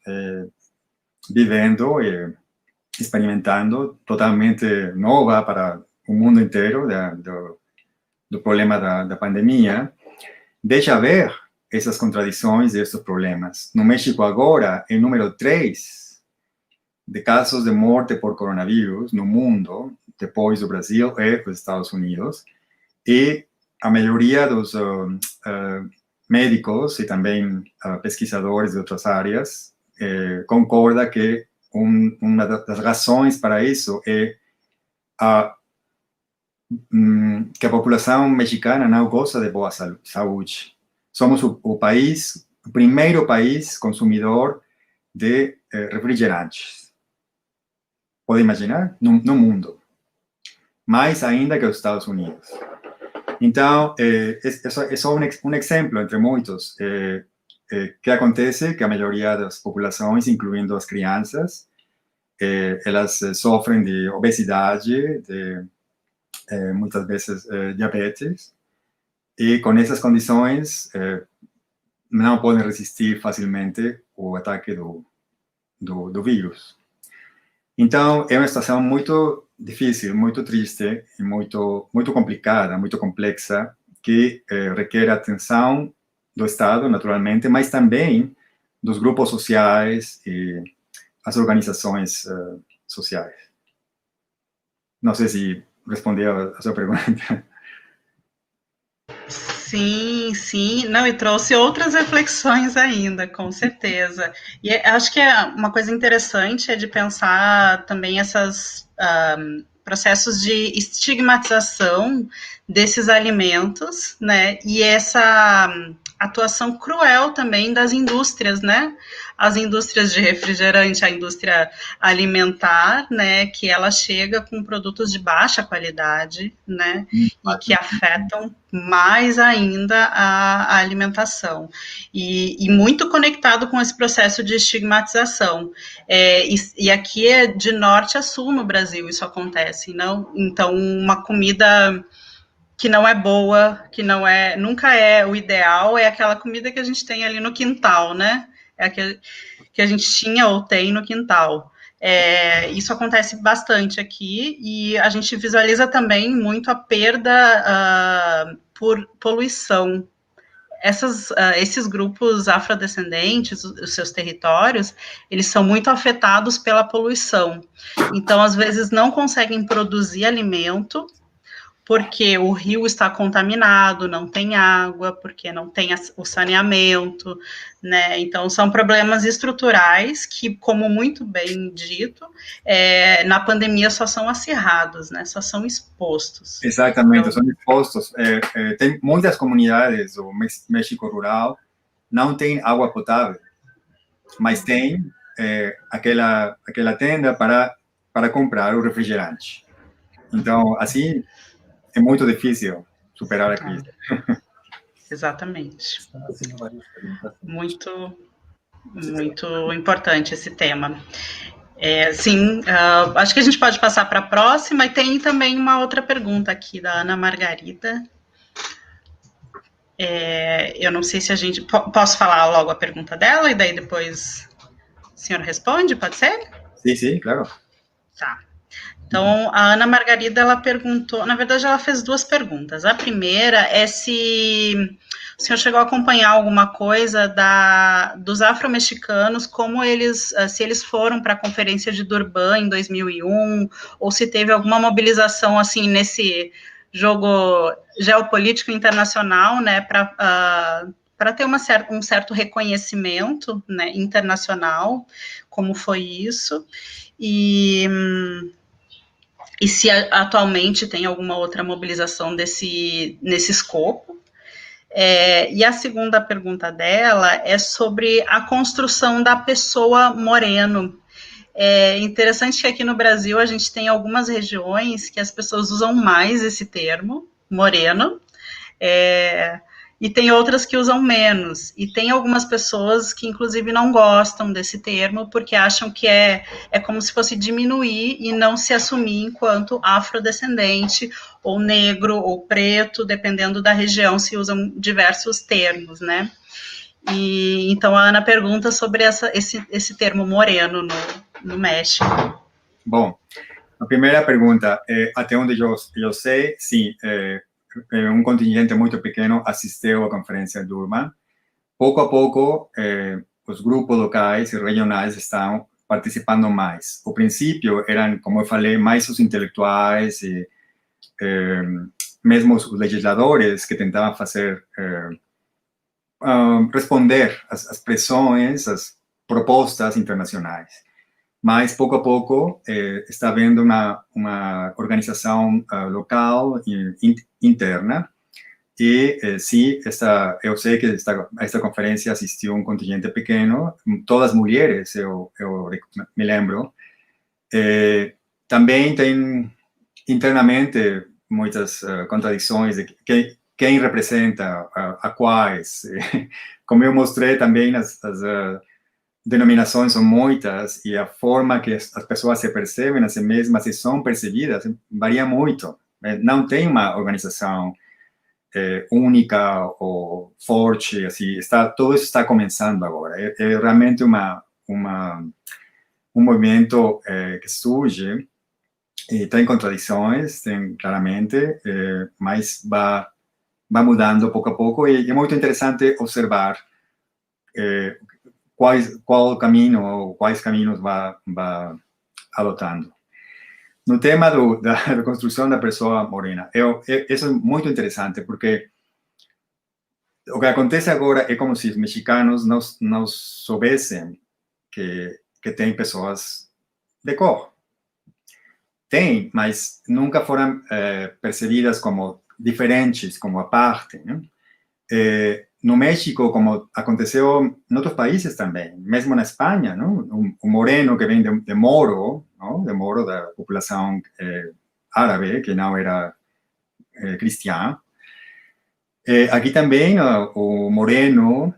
vivendo e experimentando, totalmente nova para o mundo inteiro, do problema da pandemia, deixa ver essas contradições e esses problemas. No México agora, é número 3 de casos de morte por coronavírus no mundo, depois do Brasil e dos Estados Unidos, e a maioria dos médicos e também pesquisadores de outras áreas concorda que uma das razões para isso é que a população mexicana não gosta de boa saúde. Somos o primeiro país consumidor de refrigerantes. Pode imaginar? No mundo. Mais ainda que os Estados Unidos. Então, é só um exemplo entre muitos. Que acontece que a maioria das populações, incluindo as crianças, elas sofrem de obesidade, de muitas vezes diabetes, e com essas condições não podem resistir facilmente o ataque do vírus. Então, é uma situação muito difícil, muito triste, e muito complicada, muito complexa, que requer atenção do Estado, naturalmente, mas também dos grupos sociais e as organizações sociais. Não sei se respondi a sua pergunta. Sim, sim. Não, e trouxe outras reflexões ainda, com certeza. E acho que uma coisa interessante é de pensar também esses processos de estigmatização desses alimentos, né? E essa atuação cruel também das indústrias, né? As indústrias de refrigerante, a indústria alimentar, né? Que ela chega com produtos de baixa qualidade, né? E que afetam mais ainda a alimentação. E muito conectado com esse processo de estigmatização. E aqui é de norte a sul no Brasil isso acontece, não? Então, uma comida que não é boa, que nunca é o ideal, é aquela comida que a gente tem ali no quintal, né? É aquele que a gente tinha ou tem no quintal. Isso acontece bastante aqui e a gente visualiza também muito a perda por poluição. Esses grupos afrodescendentes, os seus territórios, eles são muito afetados pela poluição. Então, às vezes, não conseguem produzir alimento, porque o rio está contaminado, não tem água, porque não tem o saneamento, né? Então, são problemas estruturais que, como muito bem dito, na pandemia só são acirrados, né? Só são expostos. Exatamente, são expostos. Tem muitas comunidades do México rural não tem água potável, mas tem aquela tenda para comprar o refrigerante. Então, assim, é muito difícil superar a crise. Exatamente. Muito importante esse tema. Sim, acho que a gente pode passar para a próxima, e tem também uma outra pergunta aqui da Ana Margarida. Eu não sei se a gente... Posso falar logo a pergunta dela, e daí depois o senhor responde, pode ser? Sim, claro. Tá. Então, a Ana Margarida, ela perguntou, na verdade, ela fez duas perguntas. A primeira é se o senhor chegou a acompanhar alguma coisa dos afro-mexicanos, se eles foram para a Conferência de Durban em 2001, ou se teve alguma mobilização, assim, nesse jogo geopolítico internacional, né, para ter um certo reconhecimento, né, internacional, como foi isso. e se atualmente tem alguma outra mobilização nesse escopo. E a segunda pergunta dela é sobre a construção da pessoa moreno. É interessante que aqui no Brasil a gente tem algumas regiões que as pessoas usam mais esse termo, moreno, e tem outras que usam menos. E tem algumas pessoas que, inclusive, não gostam desse termo porque acham que é como se fosse diminuir e não se assumir enquanto afrodescendente, ou negro, ou preto, dependendo da região, se usam diversos termos, né? E então a Ana pergunta sobre esse termo moreno no México. Bom, a primeira pergunta, até onde eu sei, sim, um contingente muito pequeno assistiu à conferência Durban. Pouco a pouco, os grupos locais e regionais estão participando mais. Ao princípio, eram, como eu falei, mais os intelectuais e mesmo os legisladores que tentavam fazer, responder às pressões, às propostas internacionais. Mas, pouco a pouco, está havendo uma organização local e interna. E, sim, eu sei que esta conferência assistiu um contingente pequeno, todas mulheres, eu me lembro. Também tem, internamente, muitas contradições de quem representa a quais. Como eu mostrei também, as denominações são muitas e a forma que as pessoas se percebem a si mesmas e são percebidas varia muito. Não tem uma organização única ou forte, assim, todo isso está começando agora. É realmente um movimento que surge e tem contradições, tem claramente, mas vai mudando pouco a pouco e é muito interessante observar qual caminho ou quais caminhos vai adotando. No tema da construção da pessoa morena, isso é muito interessante, porque o que acontece agora é como se os mexicanos não soubessem que tem pessoas de cor. Tem, mas nunca foram percebidas como diferentes, como a parte, né? No México, como aconteceu em outros países também, mesmo na Espanha, não? O moreno que vem de Moro, não? De Moro, da população árabe, que não era cristã. Aqui também o moreno,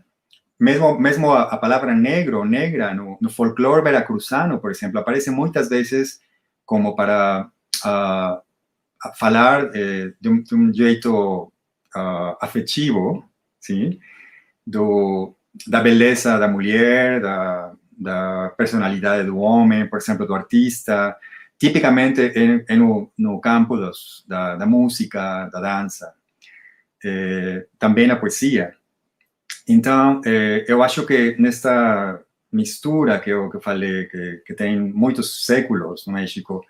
mesmo a palavra negro, negra, no folclore veracruzano, por exemplo, aparece muitas vezes como para falar de um jeito afetivo, sim, da beleza da mulher, da personalidade do homem, por exemplo, do artista, tipicamente no campo da música, da dança, também na poesia. Então, eu acho que nesta mistura que eu falei, que tem muitos séculos no México,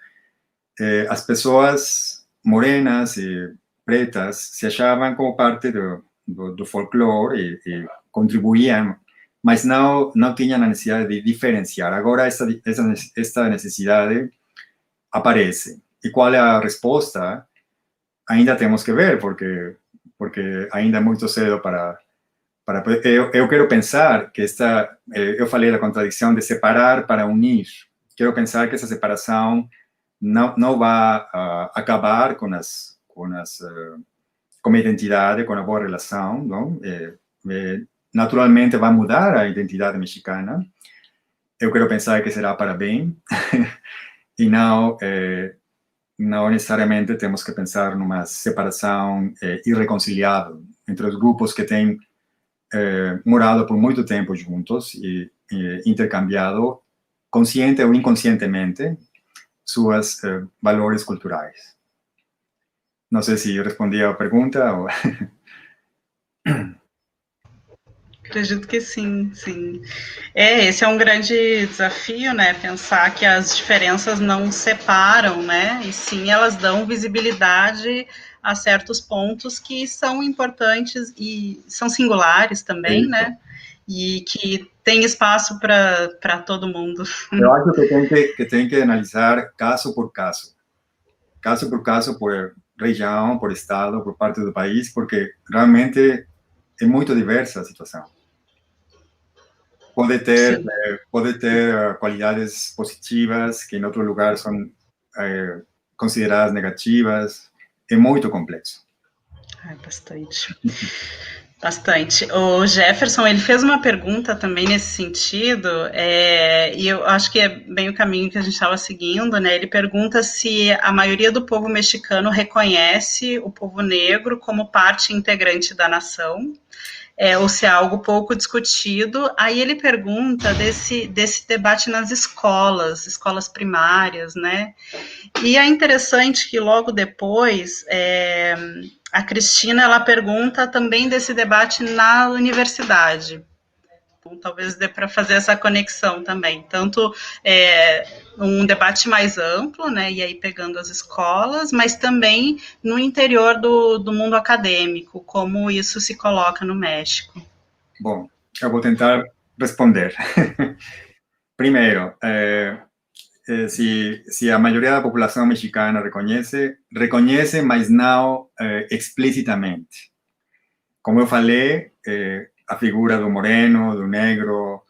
as pessoas morenas e pretas se achavam como parte do folclore e contribuíam, mas não tinham a necessidade de diferenciar. Agora, esta necessidade aparece. E qual é a resposta? Ainda temos que ver, porque ainda é muito cedo para eu quero pensar que eu falei da contradição de separar para unir. Quero pensar que essa separação não vai acabar com a identidade, com a boa relação, não? Naturalmente vai mudar a identidade mexicana. Eu quero pensar que será para bem e não necessariamente temos que pensar numa separação irreconciliável entre os grupos que têm morado por muito tempo juntos e intercambiado, consciente ou inconscientemente, seus valores culturais. Não sei se respondi a pergunta. Ou... Acredito que sim, sim. Esse é um grande desafio, né? Pensar que as diferenças não separam, né? E sim, elas dão visibilidade a certos pontos que são importantes e são singulares também, isso, né? E que tem espaço para todo mundo. Eu acho que tem que analisar caso por caso. caso por região, por estado, por parte do país, porque realmente é muito diversa a situação. Pode ter qualidades positivas que em outro lugar são consideradas negativas. É muito complexo. Bastante. Bastante. O Jefferson, ele fez uma pergunta também nesse sentido, e eu acho que é bem o caminho que a gente estava seguindo, né? Ele pergunta se a maioria do povo mexicano reconhece o povo negro como parte integrante da nação, ou se é algo pouco discutido. Aí ele pergunta desse debate nas escolas primárias, né? E é interessante que logo depois a Cristina ela pergunta também desse debate na universidade. Então, talvez dê para fazer essa conexão também. Tanto um debate mais amplo, né, e aí pegando as escolas, mas também no interior do mundo acadêmico, como isso se coloca no México. Bom, eu vou tentar responder. Primeiro, se a maioria da população mexicana reconhece, mas não explicitamente. Como eu falei, a figura do moreno, do negro,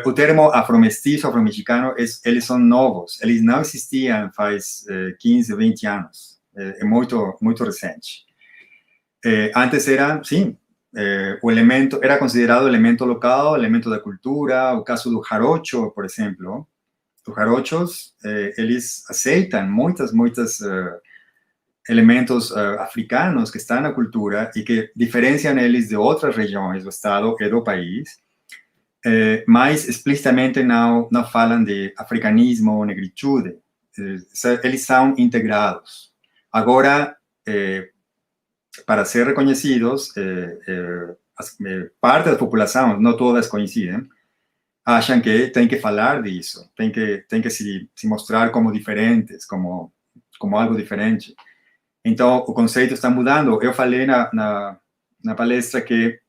o termo afromestiço, afromexicano, eles são novos, eles não existiam faz 15, 20 anos, é muito, muito recente. Antes era, sim, o elemento era considerado elemento local, elemento da cultura. O caso do jarocho, por exemplo, os jarochos, eles aceitam muitos elementos africanos que estão na cultura e que diferenciam eles de outras regiões do estado e do país, mas explicitamente não falam de africanismo ou negritude. Eles são integrados. Agora, para ser reconhecidos, parte da população, não todas coincidem, acham que tem que falar disso, tem que se mostrar como diferentes, como algo diferente. Então, o conceito está mudando. Eu falei na palestra que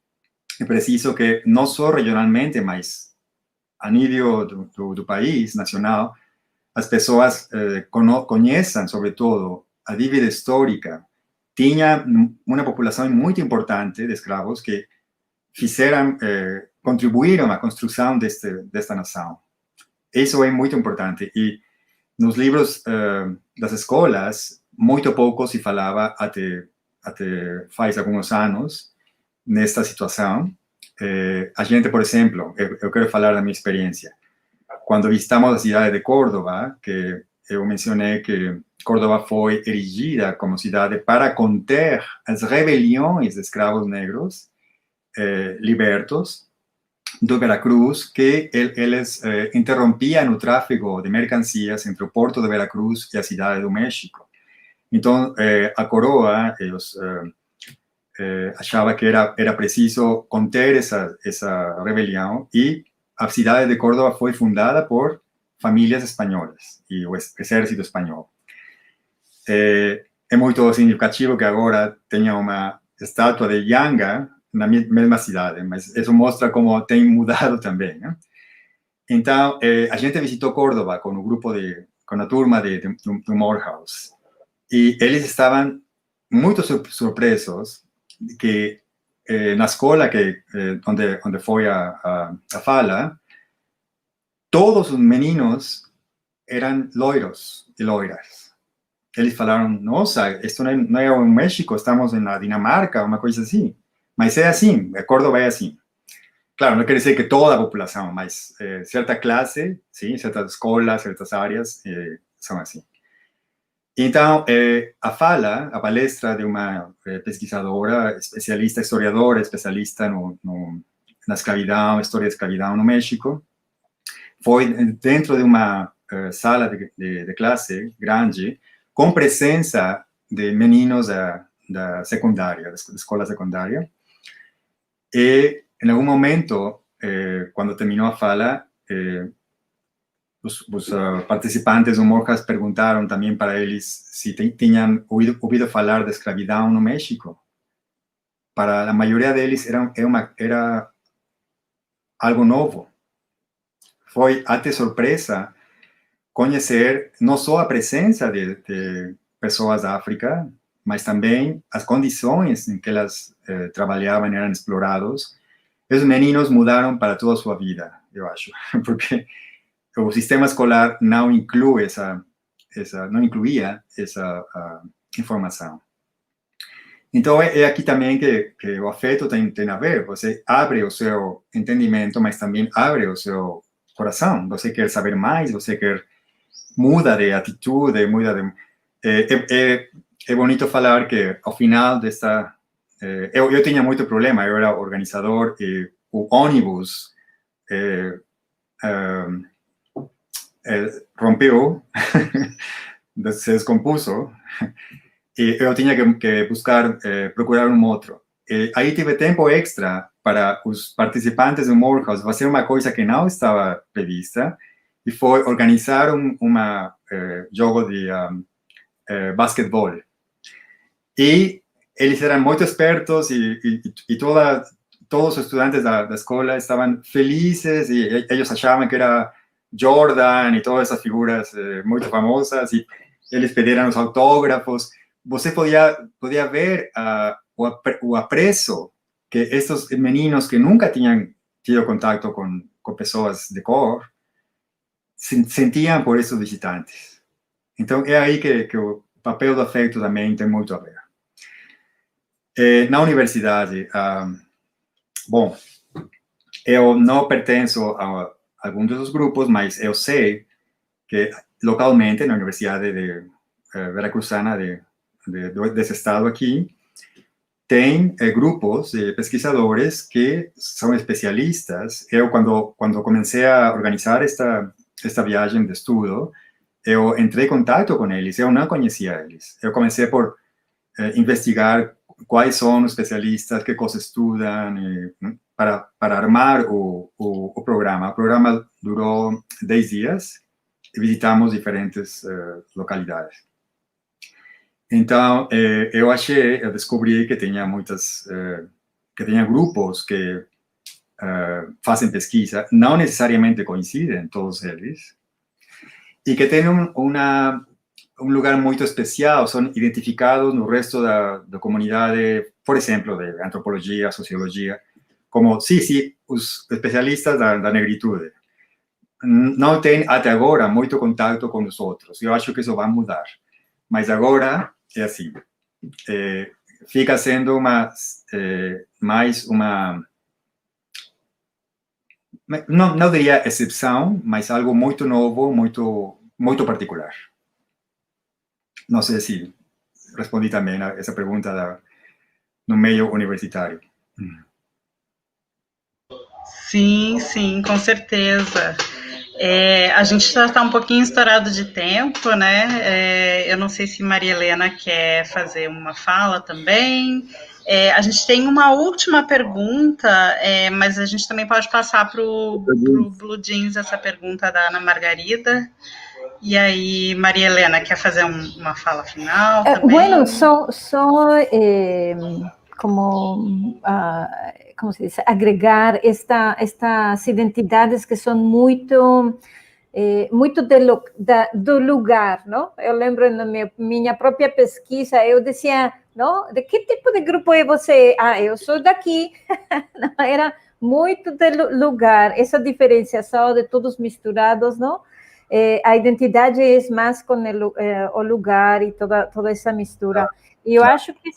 é preciso que, não só regionalmente, mas a nível do país, nacional, as pessoas conheçam, sobretudo, a dívida histórica. Tinha uma população muito importante de escravos que contribuíram à construção desta nação. Isso é muito importante. E nos livros das escolas, muito pouco se falava até faz alguns anos nesta situação. A gente, por exemplo, eu quero falar da minha experiência. Quando visitamos a cidade de Córdoba, que eu mencionei que Córdoba foi erigida como cidade para conter as rebeliões de escravos negros libertos do Veracruz, que eles interrompiam o tráfego de mercancias entre o porto de Veracruz e a cidade do México. Então, a coroa achava que era preciso conter essa rebelião, e a cidade de Córdoba foi fundada por famílias espanholas e o exército espanhol. É muito significativo que agora tenha uma estátua de Yanga na mesma cidade, mas isso mostra como tem mudado também, né? Então, a gente visitou Córdoba com o grupo com a turma do Morehouse, e eles estavam muito surpresos que na escola onde foi a fala, todos os meninos eram loiros e loiras. Eles falaram: nossa, isto não é o México, estamos na Dinamarca, uma coisa assim. Mas é assim, Córdoba é assim. Claro, não quer dizer que toda a população, mas certa classe, sim, certas escolas, certas áreas são assim. Então, a palestra de uma pesquisadora, especialista, historiadora, especialista na escravidão, história da escravidão no México, foi dentro de uma sala de classe grande, com presença de meninos da secundária, da escola secundária. E, em algum momento, quando terminou a fala, os participantes do Morehouse perguntaram também para eles se tinham ouvido falar da escravidão no México. Para a maioria deles era algo novo. Foi até surpresa conhecer não só a presença de pessoas da África, mas também as condições em que elas trabalhavam, eram explorados. Os meninos mudaram para toda a sua vida, eu acho, porque o sistema escolar não incluía essa informação. Então, é aqui também que o afeto tem a ver. Você abre o seu entendimento, mas também abre o seu coração. Você quer saber mais, você quer muda de atitude, muda de... É bonito falar que, ao final desta... eu tinha muito problema, eu era organizador e o ônibus rompeu, se descompuso, e eu tinha que buscar, procurar um outro. E aí tive tempo extra para os participantes do Morehouse fazer uma coisa que não estava prevista, e foi organizar jogo de basquetebol. E eles eram muito espertos e todos os estudantes da escola estavam felizes e eles achavam que era Jordan e todas essas figuras muito famosas e eles pediram os autógrafos. Você podia ver o apreço que esses meninos que nunca tinham tido contato com pessoas de cor sentiam por esses visitantes. Então, é aí que o papel do afeto também tem muito a ver. Na universidade, bom, eu não pertenço a algum desses grupos, mas eu sei que localmente, na Universidade de Veracruzana desse estado aqui, tem grupos de pesquisadores que são especialistas. Eu, quando comecei a organizar esta viagem de estudo, eu entrei em contato com eles, eu não conhecia eles. Eu comecei por investigar quais são os especialistas, que coisas estudam, para armar o programa. O programa durou 10 dias e visitamos diferentes localidades. Então, eu descobri que tinha grupos que fazem pesquisa, não necessariamente coincidem todos eles, e que têm um lugar muito especial, são identificados no resto da comunidade, por exemplo, de antropologia, sociologia, como, sim, os especialistas da negritude. Não têm, até agora, muito contato com os outros. Eu acho que isso vai mudar. Mas agora, é assim, fica sendo mais uma... Não diria exceção, mas algo muito novo, muito particular. Não sei se respondi também a essa pergunta no meio universitário. Sim, com certeza. A gente já está um pouquinho estourado de tempo, né? Eu não sei se Maria Helena quer fazer uma fala também. A gente tem uma última pergunta, mas a gente também pode passar para o Blue Jeans essa pergunta da Ana Margarida. E aí, Maria Helena, quer fazer uma fala final também? Bueno, como se diz, agregar estas identidades que são muito do lugar, não? Eu lembro na minha própria pesquisa, eu dizia, não, de que tipo de grupo é você? Eu sou daqui. Não, era muito do lugar, essa diferenciação de todos misturados, não? A identidade é mais com o lugar e toda essa mistura. E eu acho que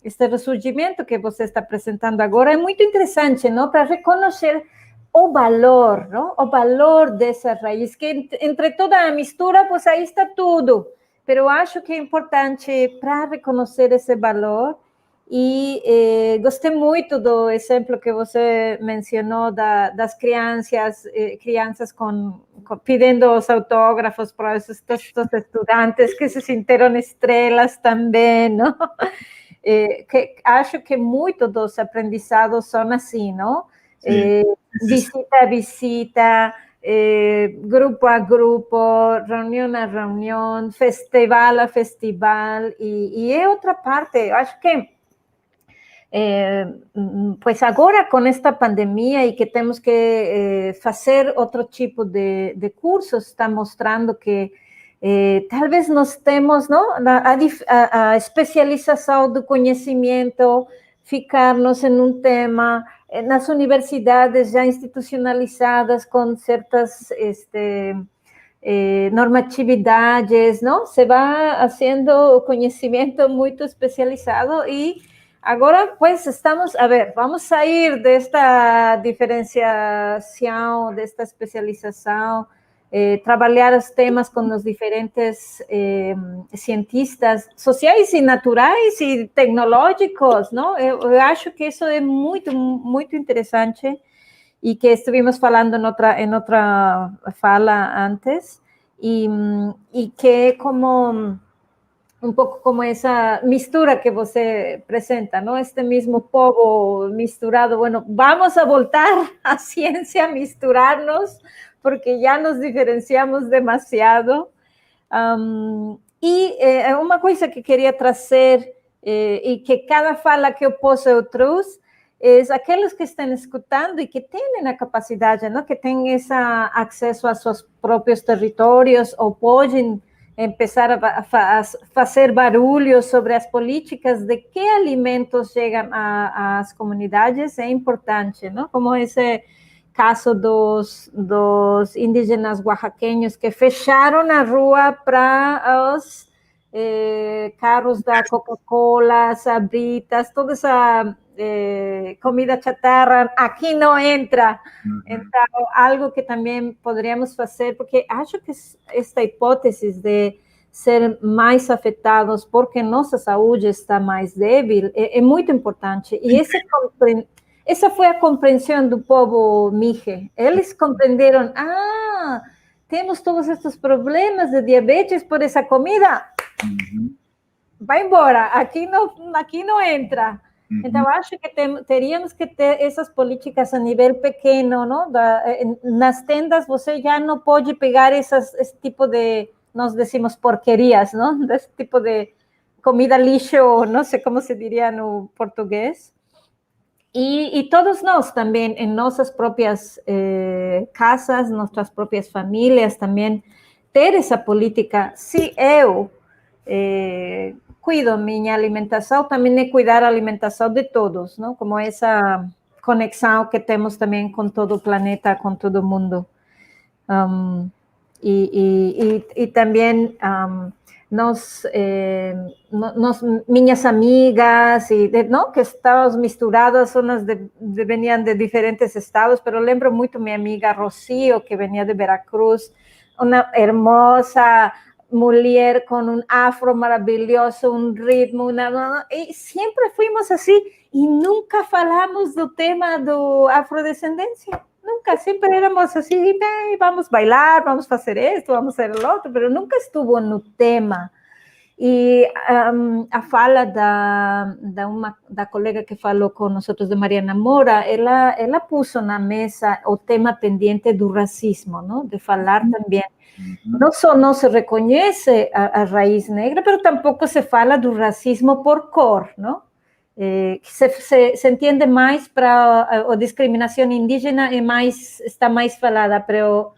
este ressurgimento que você está apresentando agora é muito interessante, não? Para reconhecer o valor, não? O valor dessa raiz, que entre toda a mistura, pues aí está tudo. Mas eu acho que é importante para reconhecer esse valor. E gostei muito do exemplo que você mencionou das crianças pedindo os autógrafos para esses estudantes que se sentiram estrelas também, não? Que acho que muito dos aprendizados são assim, não? Visita a visita, grupo a grupo, reunião a reunião, festival a festival, e é outra parte. Eu acho que Pois agora, com esta pandemia e que temos que fazer outro tipo de cursos, está mostrando que talvez nós temos, não, a especialização do conhecimento, ficarmos em um tema, nas universidades já institucionalizadas com certas normatividades, não? Se vai fazendo o conhecimento muito especializado e agora, pues, estamos, a ver, vamos sair desta diferenciação, desta especialização, trabalhar os temas com os diferentes cientistas sociais e naturais e tecnológicos, não? Eu acho que isso é muito, muito interessante e que estivemos falando em outra fala antes, e que como um pouco como essa mistura que você apresenta, não? Este mesmo povo misturado, bueno, vamos a voltar à ciência, misturar-nos, porque já nos diferenciamos demasiado. E uma coisa que queria trazer, e que cada fala que eu posso eu trouxe, aqueles que estão escutando e que têm a capacidade, não? Que têm esse acesso a seus próprios territórios ou podem empezar a fazer barulho sobre as políticas de que alimentos chegam às comunidades, é importante, não? Como esse caso dos indígenas oaxaqueños que fecharam a rua para os carros da Coca-Cola, Sabritas, toda essa comida chatarra, aqui não entra. Então, algo que também poderíamos fazer, porque acho que esta hipótese de ser mais afetados porque nossa saúde está mais débil é muito importante. E essa foi a compreensão do povo Mije. Eles compreenderam, temos todos estes problemas de diabetes por essa comida, vai embora, aqui não entra. Então, acho que teríamos que ter essas políticas a nível pequeno, não? Nas tendas, você já não pode pegar esse tipo de, nós decimos porquerias, não? Desse tipo de comida lixo, não sei como se diria no português. E todos nós também, em nossas próprias casas, nossas próprias famílias, também ter essa política. Se eu cuido minha alimentação, também é cuidar a alimentação de todos, não? Como essa conexão que temos também com todo o planeta, com todo mundo. E também minhas amigas, não, que estávamos misturadas, umas veniam de diferentes estados, mas lembro muito minha amiga Rocío, que venia de Veracruz, uma hermosa mulher com um afro maravilhoso, um ritmo, e sempre fomos assim, e nunca falamos do tema do afrodescendência, nunca, sempre éramos assim, vamos bailar, vamos fazer isto, vamos fazer o outro, mas nunca estuvo no tema. E a fala da colega que falou com nós de Mariana Moura, ela pôs na mesa o tema pendente do racismo, não? De falar também. Não só não se reconhece a raiz negra, mas tampouco se fala do racismo por cor, não? Se entende mais para a discriminação indígena, está mais falada, pero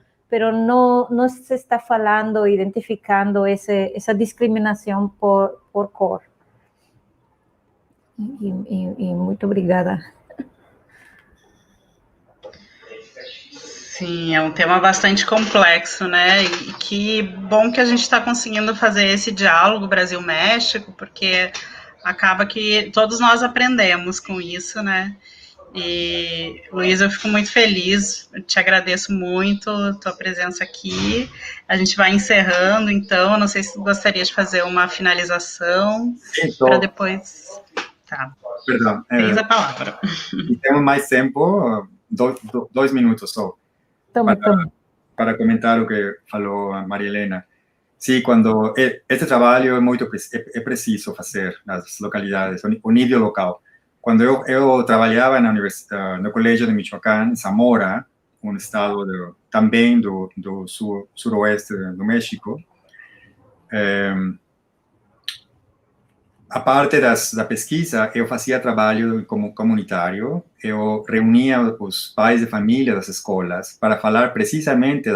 não se está falando, identificando essa discriminação por cor. E muito obrigada. Sim, é um tema bastante complexo, né? E que bom que a gente está conseguindo fazer esse diálogo Brasil-México, porque acaba que todos nós aprendemos com isso, né? E, Luiz, eu fico muito feliz, eu te agradeço muito a tua presença aqui. A gente vai encerrando, então, não sei se tu gostaria de fazer uma finalização para depois... Tá. Perdão. Tens a palavra. E temos mais tempo, 2 minutos só. Para comentar o que falou a Maria Helena. Sim, quando este trabalho é preciso fazer nas localidades, o nível local. Quando eu trabalhava no colégio de Michoacán, em Zamora, um estado também do suroeste do México, a parte da pesquisa, eu fazia trabalho como comunitário, eu reunia os pais de família das escolas para falar precisamente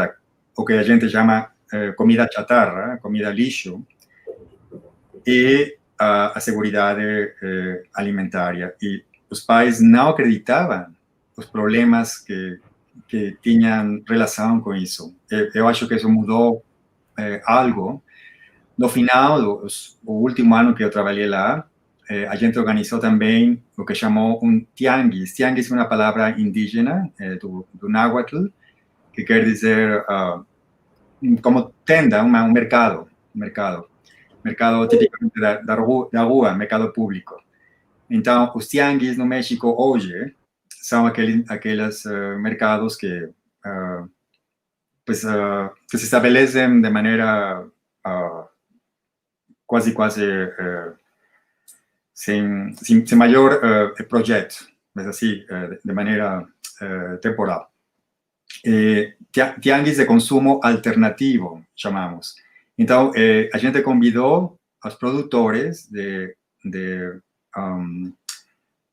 o que a gente chama comida chatarra, comida lixo, e a segurança alimentar. E os pais não acreditavam os problemas que tinham relação com isso. Eu acho que isso mudou algo. No final, o último ano que eu trabalhei lá, a gente organizou também o que chamou tianguis. Tianguis é uma palavra indígena do náhuatl, que quer dizer como tenda, mercado tipicamente da rua, mercado público. Então, os tianguis no México hoje são aqueles mercados que se estabelecem de maneira quase sem maior projeto, mas assim, de maneira temporal. Tianguis de consumo alternativo, chamamos. Então, a gente convidou os produtores de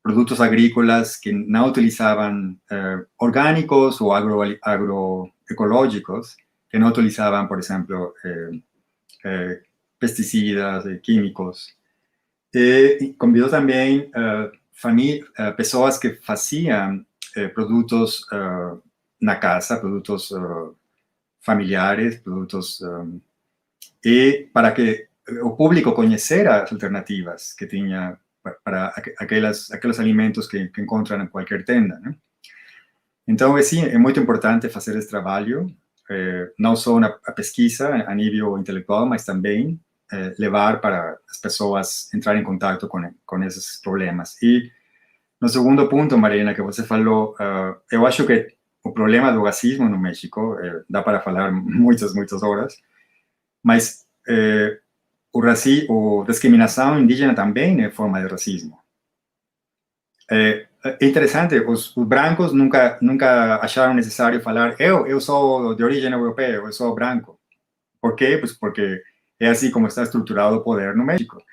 produtos agrícolas que não utilizavam orgânicos ou agroecológicos, que não utilizavam, por exemplo, pesticidas, químicos. E convidou também pessoas que faziam produtos na casa, produtos familiares, produtos e para que o público conhecera as alternativas que tinha para aqueles alimentos que encontram em qualquer tenda, né? Então, sim, é muito importante fazer esse trabalho, não só na pesquisa a nível intelectual, mas também levar para as pessoas entrarem em contato com esses problemas. E no segundo ponto, Marina, que você falou, eu acho que o problema do racismo no México, dá para falar muitas horas, mas a discriminação indígena também é forma de racismo. É interessante, os brancos nunca acharam necessário falar eu sou de origem europeia, eu sou branco. Por quê? Pues porque é assim como está estruturado o poder no México.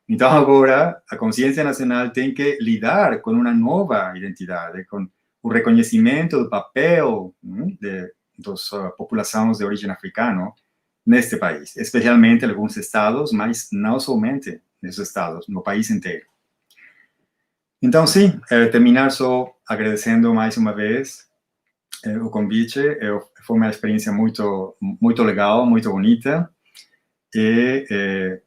Então, agora, a consciência nacional tem que lidar com uma nova identidade, com o reconhecimento do papel das populações de origem africana neste país, especialmente em alguns estados, mas não somente nesses estados, no país inteiro. Então, sim, terminar só agradecendo mais uma vez o convite. Foi uma experiência muito legal, muito bonita, e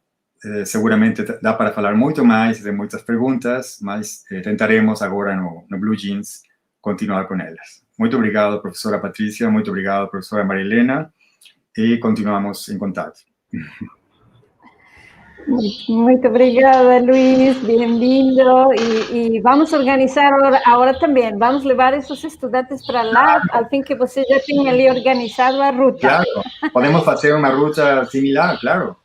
seguramente dá para falar muito mais, de muitas perguntas, mas tentaremos agora no Blue Jeans continuar com elas. Muito obrigado, professora Patrícia, muito obrigado, professora Maria Helena, e continuamos em contato. Muito obrigada, Luis, bem-vindo. E vamos organizar agora também. Vamos levar esses estudantes para lá, ao fim que você já tenha ali organizado a ruta. Claro, podemos fazer uma ruta similar, claro.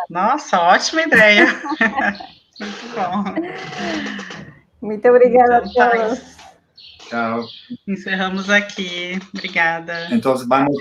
Nossa, ótima ideia. Muito bom. Muito obrigada a todos. Tchau. Encerramos aqui. Obrigada. Então, vamos